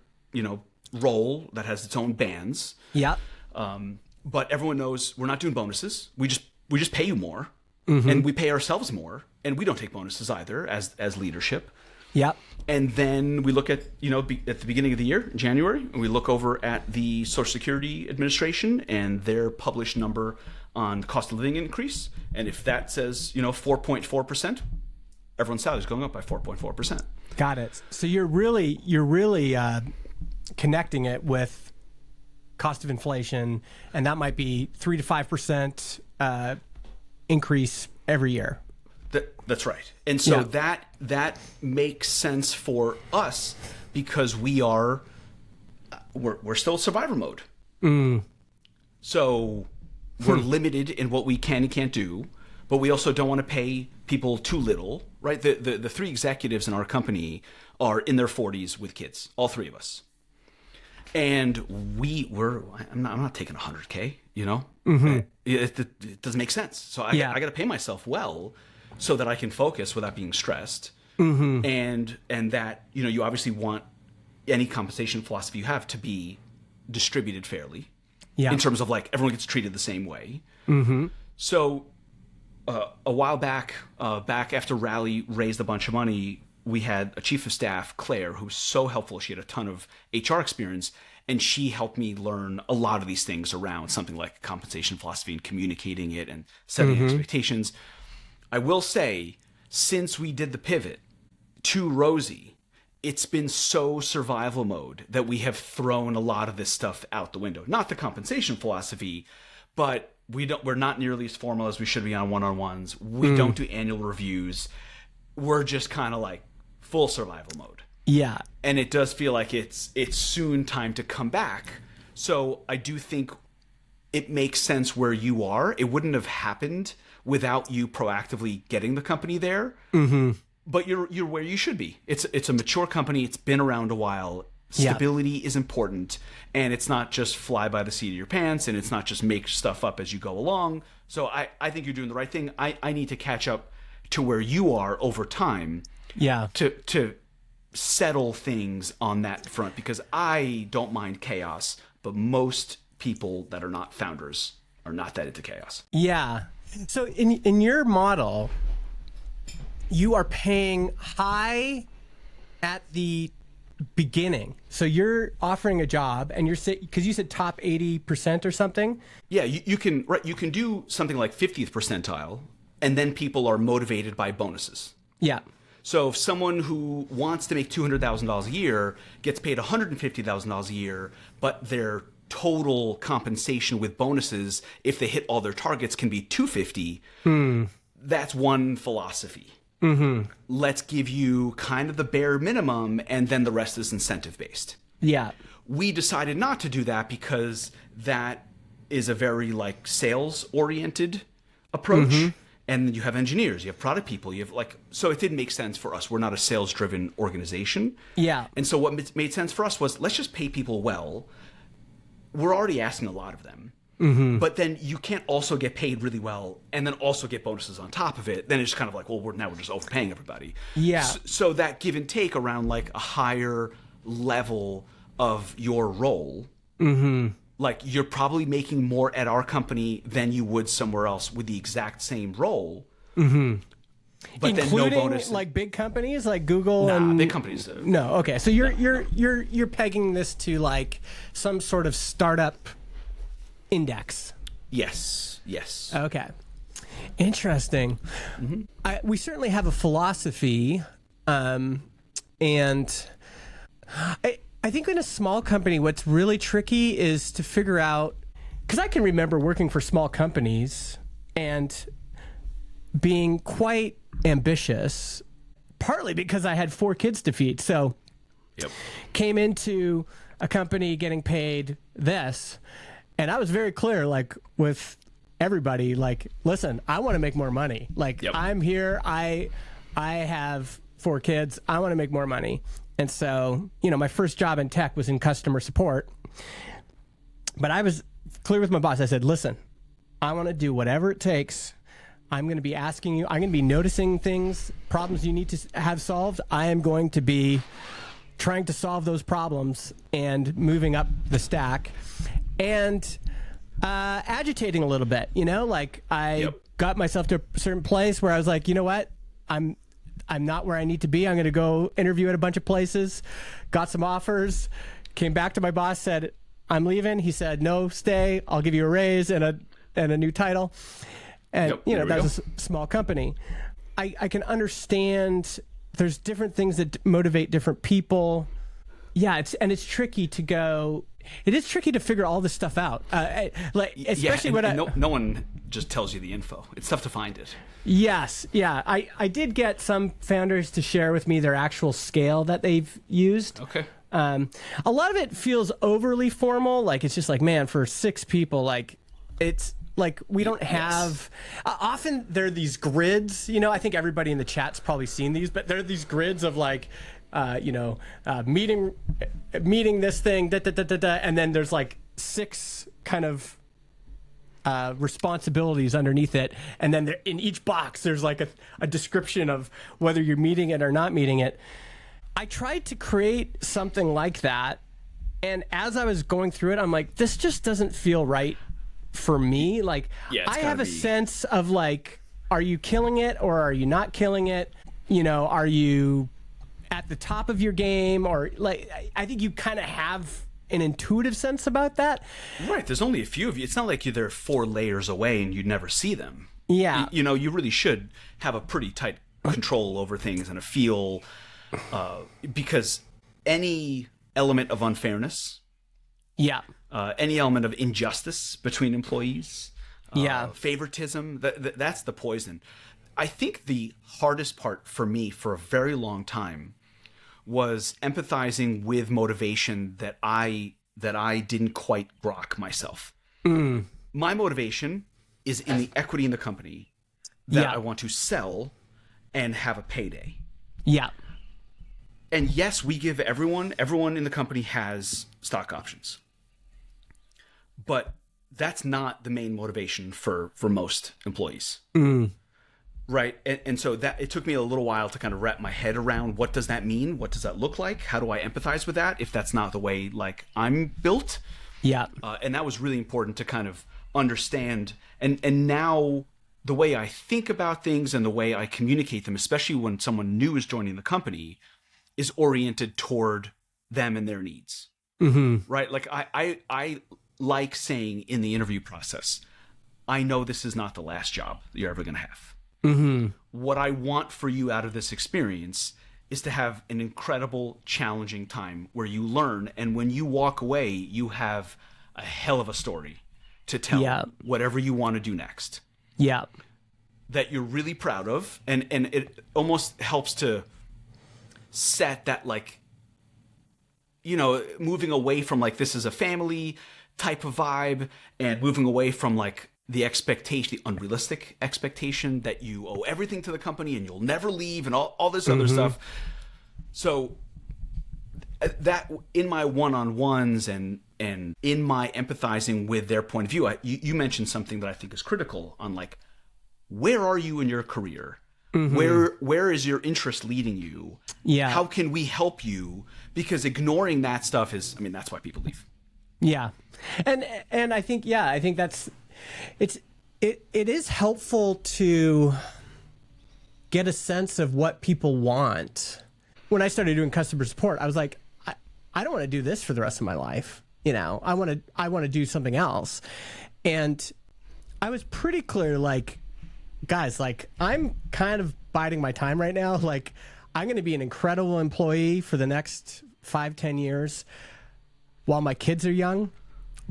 role that has its own bands. Yeah. But everyone knows we're not doing bonuses. We just pay you more, and we pay ourselves more, and we don't take bonuses either as leadership. Yeah. And then we look at, at the beginning of the year, January, and we look over at the Social Security Administration and their published number on cost of living increase. And if that says, 4.4%, everyone's salary is going up by 4.4%. Got it. So you're really connecting it with cost of inflation, and that might be 3 to 5% increase every year. That's right. And so that makes sense for us because we're still survivor mode. So we're limited in what we can and can't do, but we also don't want to pay people too little, right? The 3 executives in our company are in their 40s with kids, all 3 of us. And I'm not taking $100K, It doesn't make sense. So I got to pay myself well so that I can focus without being stressed. And that, you obviously want any compensation philosophy you have to be distributed fairly in terms of everyone gets treated the same way. So a while back after Rally raised a bunch of money, we had a chief of staff, Claire, who was so helpful. She had a ton of HR experience, and she helped me learn a lot of these things around something like compensation philosophy and communicating it and setting expectations. I will say, since we did the pivot to Rosie, it's been so survival mode that we have thrown a lot of this stuff out the window. Not the compensation philosophy, but We're not nearly as formal as we should be on one-on-ones. We don't do annual reviews. We're just kind of like full survival mode. Yeah. And it does feel like it's soon time to come back. So I do think it makes sense where you are. It wouldn't have happened without you proactively getting the company there. Mm-hmm. But you're where you should be. It's a mature company. It's been around a while. Stability is important, and it's not just fly by the seat of your pants, and it's not just make stuff up as you go along. So I think you're doing the right thing. I need to catch up to where you are over time. Yeah. To settle things on that front, because I don't mind chaos, but most people that are not founders are not that into chaos. Yeah. So in your model, you are paying high at the beginning. So you're offering a job, and because you said top 80% or something. Yeah, you can do something like 50th percentile, and then people are motivated by bonuses. Yeah. So if someone who wants to make $200,000 a year gets paid $150,000 a year, but their total compensation with bonuses, if they hit all their targets, can be $250, that's one philosophy. Mm-hmm. Let's give you kind of the bare minimum, and then the rest is incentive based. Yeah. We decided not to do that because that is a very like sales oriented approach. Mm-hmm. And you have engineers, you have product people, you have so it didn't make sense for us. We're not a sales driven organization. Yeah. And so what made sense for us was, let's just pay people well. We're already asking a lot of them. Mm-hmm. But then you can't also get paid really well and then also get bonuses on top of it. Then it's just kind of like, well, we're just overpaying everybody. Yeah. So that give and take around like a higher level of your role. Mm-hmm. Like you're probably making more at our company than you would somewhere else with the exact same role. Mm-hmm. But including, then no bonus. Like big companies like Google big companies. No. Okay. So you're pegging this to like some sort of startup index. Yes. Okay. Interesting. Mm-hmm. We certainly have a philosophy, and I think in a small company, what's really tricky is to figure out, because I can remember working for small companies and being quite ambitious, partly because I had 4 kids to feed. So came into a company getting paid this, and I was very clear, like with everybody, like, listen, I want to make more money. Like I'm here, I have 4 kids, I want to make more money. And so, my first job in tech was in customer support. But I was clear with my boss. I said, listen, I want to do whatever it takes. I'm going to be asking you, I'm going to be noticing things, problems you need to have solved. I am going to be trying to solve those problems and moving up the stack and agitating a little bit. I got myself to a certain place where I was like, you know what? I'm not where I need to be. I'm going to go interview at a bunch of places, got some offers, came back to my boss, said, I'm leaving. He said, no, stay. I'll give you a raise and a new title. And, that was a small company. I can understand there's different things that motivate different people. Yeah, it's tricky to go. It is tricky to figure all this stuff out. Especially when no one just tells you the info. It's tough to find it. Yes. Yeah. I did get some founders to share with me their actual scale that they've used. Okay. A lot of it feels overly formal. Like, it's just like, man, for 6 people, like, it's like we don't have often there are these grids. I think everybody in the chat's probably seen these, but there are these grids of like, meeting this thing, and then there's like 6 kind of responsibilities underneath it, and then in each box there's like a description of whether you're meeting it or not meeting it. I tried to create something like that, and as I was going through it, I'm like, this just doesn't feel right for me. Like, I have a sense of like, are you killing it or are you not killing it? Are you at the top of your game, or like, I think you kind of have an intuitive sense about that. Right. There's only a few of you. It's not like they're 4 layers away and you'd never see them. Yeah. You really should have a pretty tight control over things and a feel, because any element of unfairness, any element of injustice between employees, favoritism. That's the poison. I think the hardest part for me for a very long time was empathizing with motivation that I didn't quite grok myself. My motivation is in the equity in the company that I want to sell and have a payday. Yeah. And yes, we give everyone in the company has stock options. But that's not the main motivation for most employees. Right. And so that it took me a little while to kind of wrap my head around what does that mean? What does that look like? How do I empathize with that if that's not the way like I'm built? Yeah. And that was really important to kind of understand. And now the way I think about things and the way I communicate them, especially when someone new is joining the company, is oriented toward them and their needs. Right. Like I like saying in the interview process, I know this is not the last job that you're ever going to have. What I want for you out of this experience is to have an incredible, challenging time where you learn. And when you walk away, you have a hell of a story to tell whatever you want to do next. Yeah. That you're really proud of. And it almost helps to set that, like, you know, moving away from like, this is a family type of vibe and moving away from like, the expectation, the unrealistic expectation that you owe everything to the company and you'll never leave and all this other stuff. So that in my one-on-ones and in my empathizing with their point of view, you mentioned something that I think is critical on like, where are you in your career? Where is your interest leading you? Yeah. How can we help you? Because ignoring that stuff is, I mean, that's why people leave. Yeah. And I think that's, it is helpful to get a sense of what people want. When I started doing customer support, I was like, I don't want to do this for the rest of my life. You know, I want to do something else. And I was pretty clear, like, guys, like, I'm kind of biding my time right now. Like, I'm going to be an incredible employee for the next 5-10 years while my kids are young.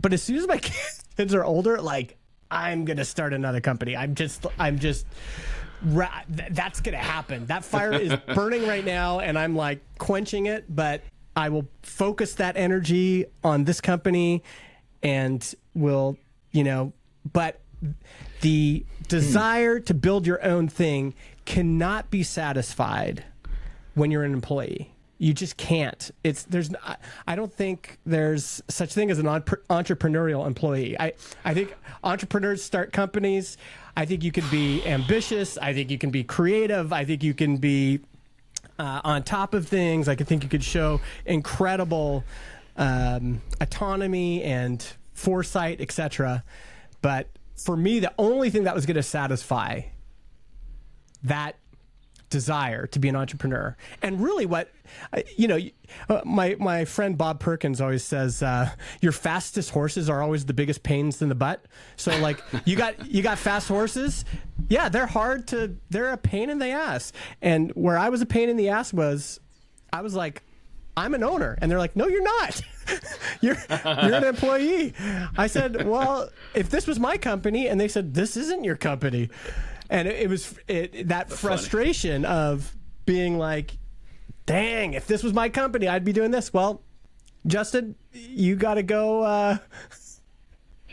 But as soon as my kids are older, like, I'm going to start another company. That's going to happen. That fire is burning right now, and I'm like quenching it, but I will focus that energy on this company and will, you know, but the desire to build your own thing cannot be satisfied when you're an employee. You just can't. I don't think there's such thing as an entrepreneurial employee. I think entrepreneurs start companies. I think you can be ambitious. I think you can be creative. I think you can be on top of things. I think you could show incredible autonomy and foresight, etc. But for me, the only thing that was going to satisfy that desire to be an entrepreneur, and really what, you know, my friend Bob Perkins always says, your fastest horses are always the biggest pains in the butt. So like you got fast horses. Yeah, they're a pain in the ass. And where I was a pain in the ass was, I was like, I'm an owner. And they're like, no, you're not. you're an employee. I said, well, if this was my company, and they said, this isn't your company. And it was that frustration funny. Of being like, dang, if this was my company, I'd be doing this. Well, Justin, you got to go.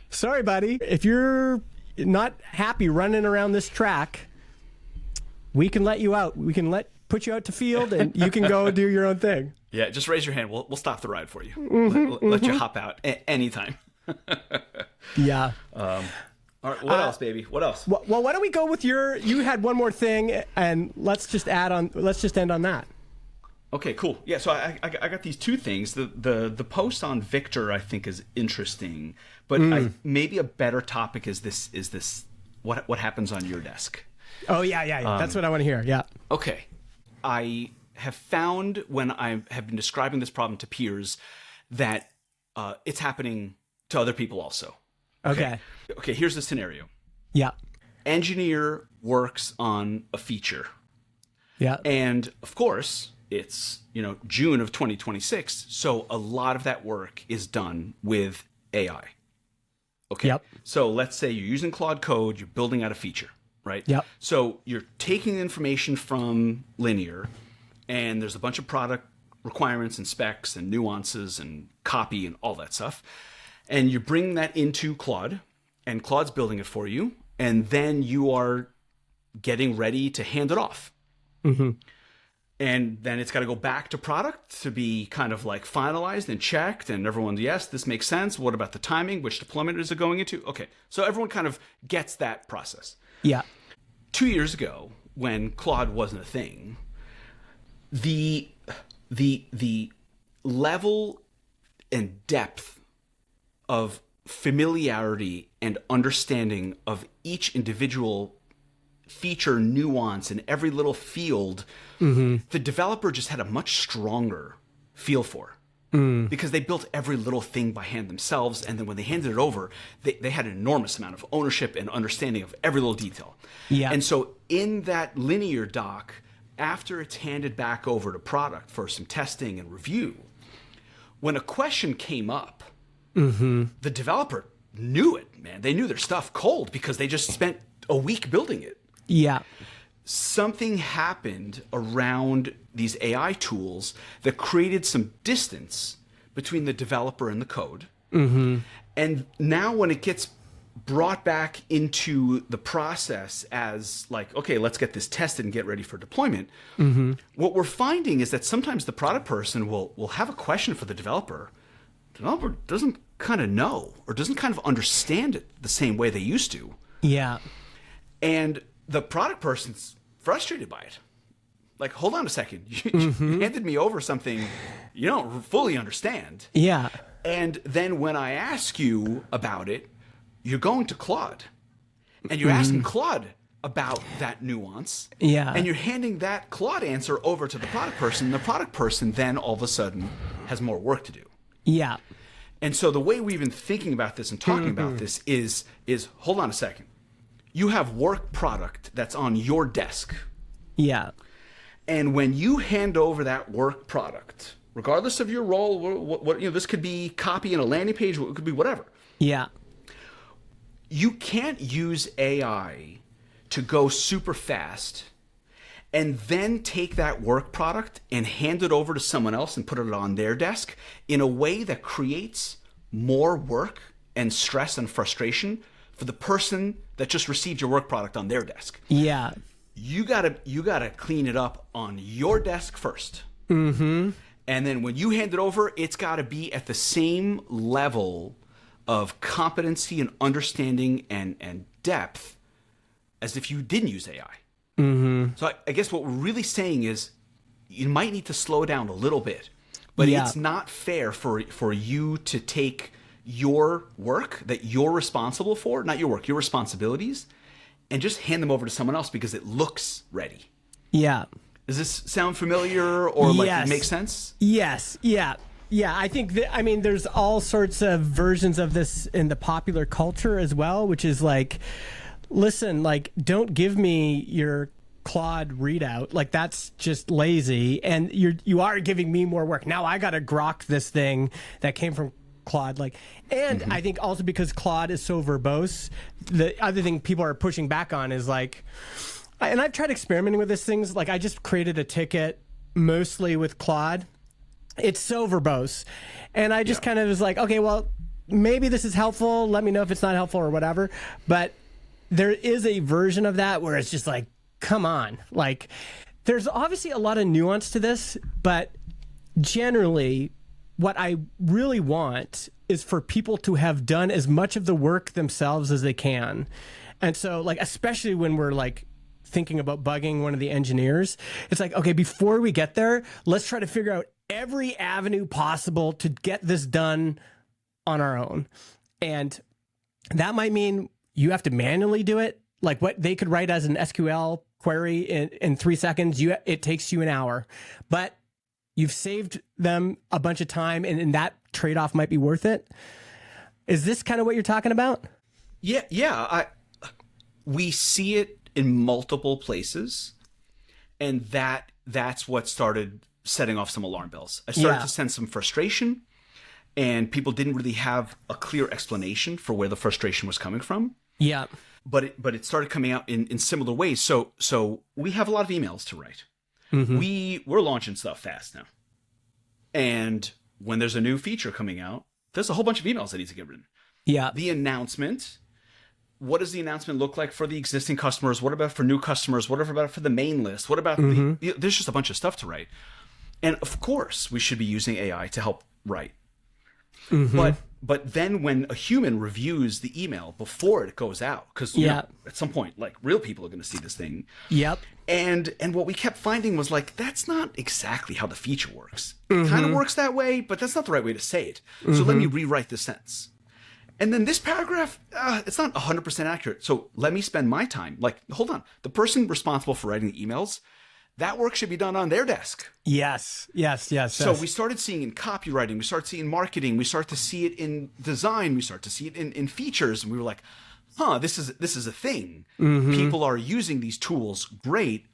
Sorry, buddy. If you're not happy running around this track, we can let you out. We can put you out to field, and you can go do your own thing. Yeah, just raise your hand. We'll stop the ride for you. Let you hop out anytime. Yeah. All right, what else, baby? What else? Well, why don't we go with you had one more thing, and let's just end on that. Okay, cool. Yeah, so I got these two things. The post on Victor I think is interesting, but maybe a better topic is this what happens on your desk. Oh yeah. That's what I want to hear. Yeah. Okay. I have found when I have been describing this problem to peers that it's happening to other people also. Okay, here's the scenario. Yeah. Engineer works on a feature. Yeah. And of course, it's, June of 2026, so a lot of that work is done with AI. Okay. Yep. So let's say you're using Claude Code, you're building out a feature, right? Yep. So you're taking information from Linear, and there's a bunch of product requirements and specs and nuances and copy and all that stuff. And you bring that into Claude, and Claude's building it for you, and then you are getting ready to hand it off. Mm-hmm. And then it's got to go back to product to be kind of like finalized and checked, and everyone's, yes, this makes sense. What about the timing? Which deployment is it going into? Okay, so everyone kind of gets that process. Yeah. 2 years ago, when Claude wasn't a thing, the level and depth of familiarity and understanding of each individual feature nuance in every little field, the developer just had a much stronger feel for. Because they built every little thing by hand themselves, and then when they handed it over, they had an enormous amount of ownership and understanding of every little detail. Yeah. And so in that Linear doc, after it's handed back over to product for some testing and review, when a question came up, the developer knew it, man. They knew their stuff cold because they just spent a week building it. Yeah. Something happened around these AI tools that created some distance between the developer and the code. And now when it gets brought back into the process as like, okay, let's get this tested and get ready for deployment, what we're finding is that sometimes the product person will have a question for the developer. The developer doesn't kind of know or doesn't kind of understand it the same way they used to. Yeah. And the product person's frustrated by it. Like, hold on a second. You handed me over something you don't fully understand. Yeah. And then when I ask you about it, you're going to Claude. And you're asking Claude about that nuance. Yeah. And you're handing that Claude answer over to the product person. And the product person then all of a sudden has more work to do. Yeah. And so the way we've been thinking about this and talking about this is hold on a second. You have work product that's on your desk. Yeah. And when you hand over that work product, regardless of your role, what this could be copy in a landing page, it could be whatever. Yeah. You can't use AI to go super fast and then take that work product and hand it over to someone else and put it on their desk in a way that creates more work and stress and frustration for the person that just received your work product on their desk. Yeah. You gotta clean it up on your desk first. And then when you hand it over, it's gotta be at the same level of competency and understanding and depth as if you didn't use AI. So I guess what we're really saying is you might need to slow down a little bit, but it's not fair for you to take your work that you're responsible for, not your work, your responsibilities, and just hand them over to someone else because it looks ready. Yeah. Does this sound familiar or like Yes. it makes sense? Yes. Yeah. Yeah. I think there's all sorts of versions of this in the popular culture as well, which is like, listen, like, don't give me your Claude readout. Like, that's just lazy. And you are giving me more work. Now I got to grok this thing that came from Claude. Like, and I think also because Claude is so verbose, the other thing people are pushing back on is like, and I've tried experimenting with these things. Like, I just created a ticket mostly with Claude. It's so verbose. And I just kind of was like, okay, well, maybe this is helpful. Let me know if it's not helpful or whatever. But there is a version of that where it's just like, come on. Like, there's obviously a lot of nuance to this, but generally, what I really want is for people to have done as much of the work themselves as they can. And so, like, especially when we're like thinking about bugging one of the engineers, it's like, okay, before we get there, let's try to figure out every avenue possible to get this done on our own. And that might mean you have to manually do it. Like what they could write as an SQL query in 3 seconds, it takes you an hour. But you've saved them a bunch of time, and that trade-off might be worth it. Is this kind of what you're talking about? Yeah. We see it in multiple places, and that's what started setting off some alarm bells. I started to sense some frustration, and people didn't really have a clear explanation for where the frustration was coming from. Yeah. But it started coming out in similar ways. So we have a lot of emails to write. We're launching stuff fast now. And when there's a new feature coming out, there's a whole bunch of emails that need to get written. Yeah. The announcement, what does the announcement look like for the existing customers? What about for new customers? What about for the main list? What about there's just a bunch of stuff to write. And of course, we should be using AI to help write. But then when a human reviews the email before it goes out, because at some point, like, real people are going to see this thing. Yep. And what we kept finding was, like, that's not exactly how the feature works. It kind of works that way, but that's not the right way to say it. So let me rewrite this sentence. And then this paragraph, it's not 100% accurate. So let me spend my time. Like, hold on. The person responsible for writing the emails, that work should be done on their desk. Yes. So we started seeing in copywriting, we started seeing in marketing, we start to see it in design, we start to see it in features, and we were like, this is a thing. People are using these tools, great,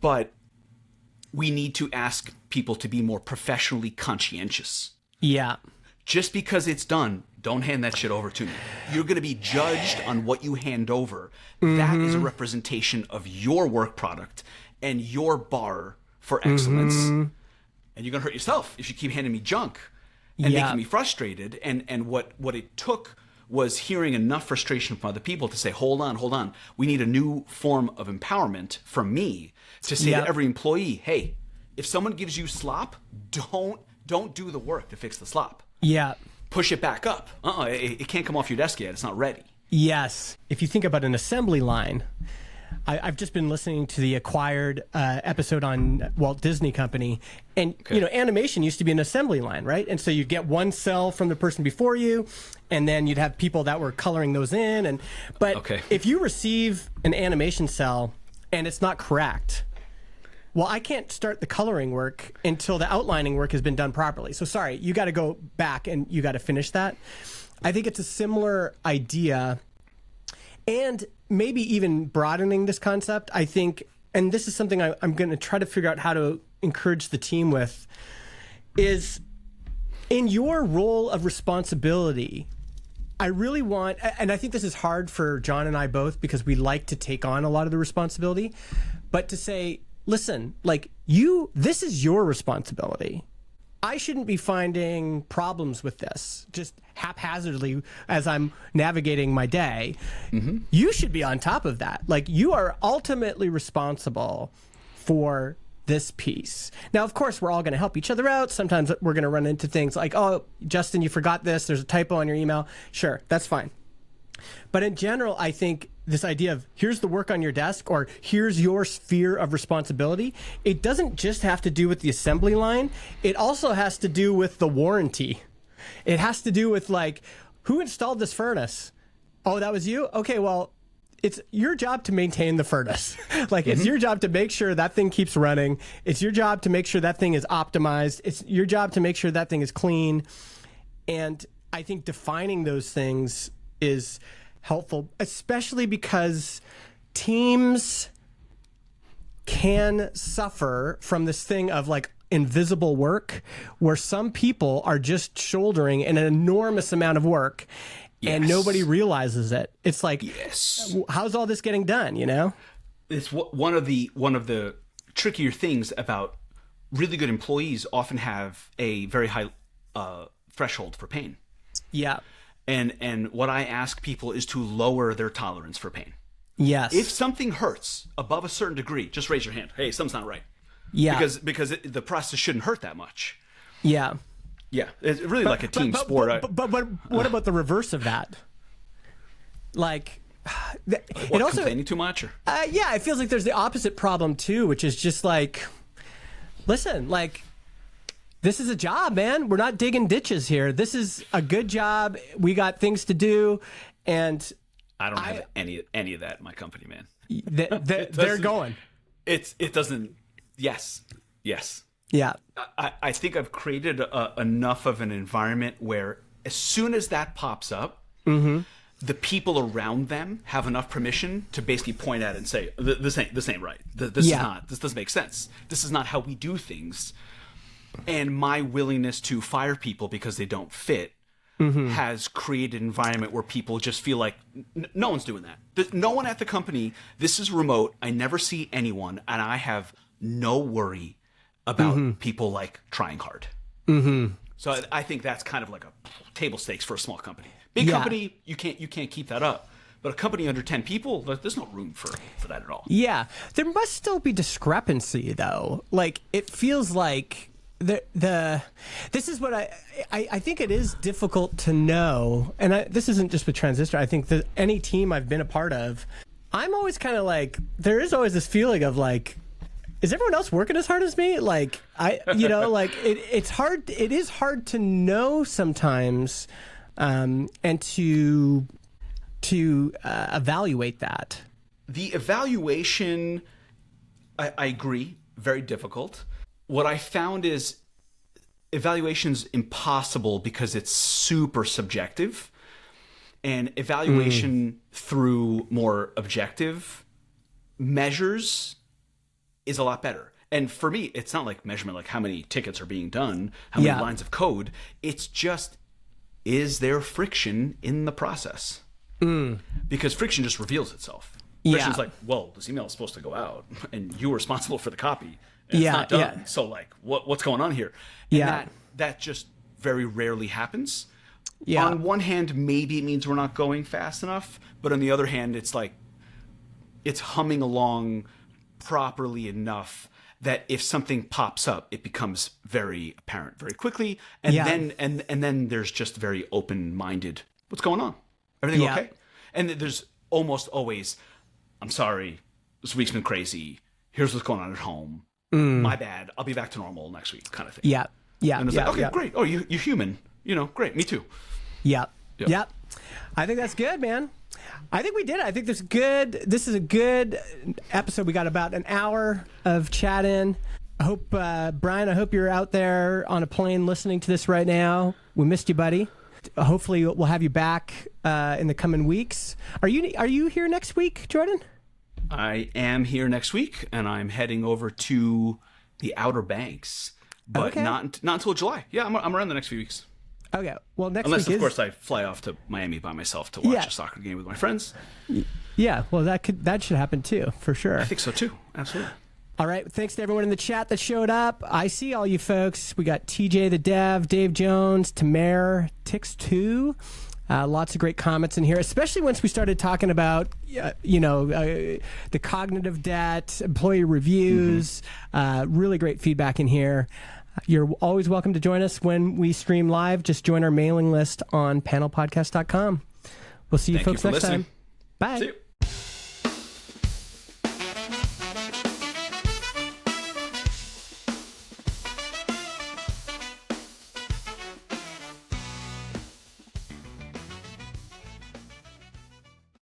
but we need to ask people to be more professionally conscientious. Yeah. Just because it's done, don't hand that shit over to me. You're going to be judged on what you hand over. That is a representation of your work product and your bar for excellence. And you're going to hurt yourself if you keep handing me junk and making me frustrated. And what it took was hearing enough frustration from other people to say, hold on. We need a new form of empowerment from me to say to every employee, hey, if someone gives you slop, don't do the work to fix the slop. Yeah. Push it back up. It can't come off your desk yet. It's not ready. Yes. If you think about an assembly line, I've just been listening to the Acquired episode on Walt Disney Company, and animation used to be an assembly line, right? And so you'd get one cell from the person before you, and then you'd have people that were coloring those in. But if you receive an animation cell and it's not correct, well, I can't start the coloring work until the outlining work has been done properly. So sorry, you got to go back and you got to finish that. I think it's a similar idea. And maybe even broadening this concept, I think, and this is something I'm going to try to figure out how to encourage the team with, is in your role of responsibility, I really want, and I think this is hard for John and I both because we like to take on a lot of the responsibility, but to say, listen, like this is your responsibility. I shouldn't be finding problems with this just haphazardly as I'm navigating my day. You should be on top of that. Like, you are ultimately responsible for this piece. Now, of course, we're all going to help each other out. Sometimes we're going to run into things like, oh, Justin, you forgot this. There's a typo on your email. Sure, that's fine. But in general, I think this idea of here's the work on your desk or here's your sphere of responsibility, it doesn't just have to do with the assembly line. It also has to do with the warranty. It has to do with, like, who installed this furnace? Oh, that was you? Okay, well, it's your job to maintain the furnace. Like, it's your job to make sure that thing keeps running. It's your job to make sure that thing is optimized. It's your job to make sure that thing is clean. And I think defining those things is helpful, especially because teams can suffer from this thing of, like, invisible work where some people are just shouldering an enormous amount of work and nobody realizes it. It's like, how's all this getting done, you know? It's one of the trickier things about really good employees often have a very high threshold for pain. Yeah. And what I ask people is to lower their tolerance for pain. Yes. If something hurts above a certain degree, just raise your hand. Hey, something's not right. Yeah. Because the process shouldn't hurt that much. Yeah. Yeah. It's really like a team sport. But what about the reverse of that? Like, it also complaining too much? Or? Yeah, it feels like there's the opposite problem too, which is just like, listen, like, this is a job, man. We're not digging ditches here. This is a good job. We got things to do, and I don't have any of that in my company, man. They're going. It doesn't. Yes. Yeah. I think I've created enough of an environment where as soon as that pops up, the people around them have enough permission to basically point at it and say, "This ain't right. This is not. This doesn't make sense. This is not how we do things." And my willingness to fire people because they don't fit has created an environment where people just feel like no one's doing that. No one at the company, this is remote, I never see anyone, and I have no worry about people like trying hard. So I think that's kind of like a table stakes for a small company. Big company, you can't keep that up. But a company under 10 people, there's no room for that at all. Yeah. There must still be discrepancy, though. Like, it feels like this is what I think it is difficult to know. And this isn't just with Transistor. I think that any team I've been a part of, I'm always kind of like, there is always this feeling of like, is everyone else working as hard as me? Like, like it's hard. It is hard to know sometimes, and to evaluate that. The evaluation, I agree, very difficult. What I found is evaluation's impossible because it's super subjective, and evaluation through more objective measures is a lot better. And for me, it's not like measurement, like how many tickets are being done, how many lines of code. It's just, is there friction in the process? Because friction just reveals itself. Friction's like, well, this email is supposed to go out, and you were responsible for the copy. And it's not done. So, like, what's going on here? And that just very rarely happens. Yeah. On one hand, maybe it means we're not going fast enough, but on the other hand, it's like it's humming along properly enough that if something pops up, it becomes very apparent very quickly, and then there's just very open-minded. What's going on? Everything okay? And there's almost always, I'm sorry, this week's been crazy. Here's what's going on at home. My bad. I'll be back to normal next week, kind of thing. Yeah. And it's like, okay, great. Oh, you're human. Great. Me too. Yep. I think that's good, man. I think we did it. I think this is a good episode. We got about an hour of chat in. I hope, Brian, you're out there on a plane listening to this right now. We missed you, buddy. Hopefully we'll have you back in the coming weeks. Are you here next week, Jordan? I am here next week, and I'm heading over to the Outer Banks, but not until July. Yeah, I'm around the next few weeks. Okay. Well, unless of course I fly off to Miami by myself to watch a soccer game with my friends. Yeah. Well, that should happen too, for sure. I think so too. Absolutely. All right. Thanks to everyone in the chat that showed up. I see all you folks. We got TJ the Dev, Dave Jones, Tamer, Tix2. Lots of great comments in here, especially once we started talking about, the cognitive debt, employee reviews. Really great feedback in here. You're always welcome to join us when we stream live. Just join our mailing list on panelpodcast.com. We'll see you folks next time. Bye. See you.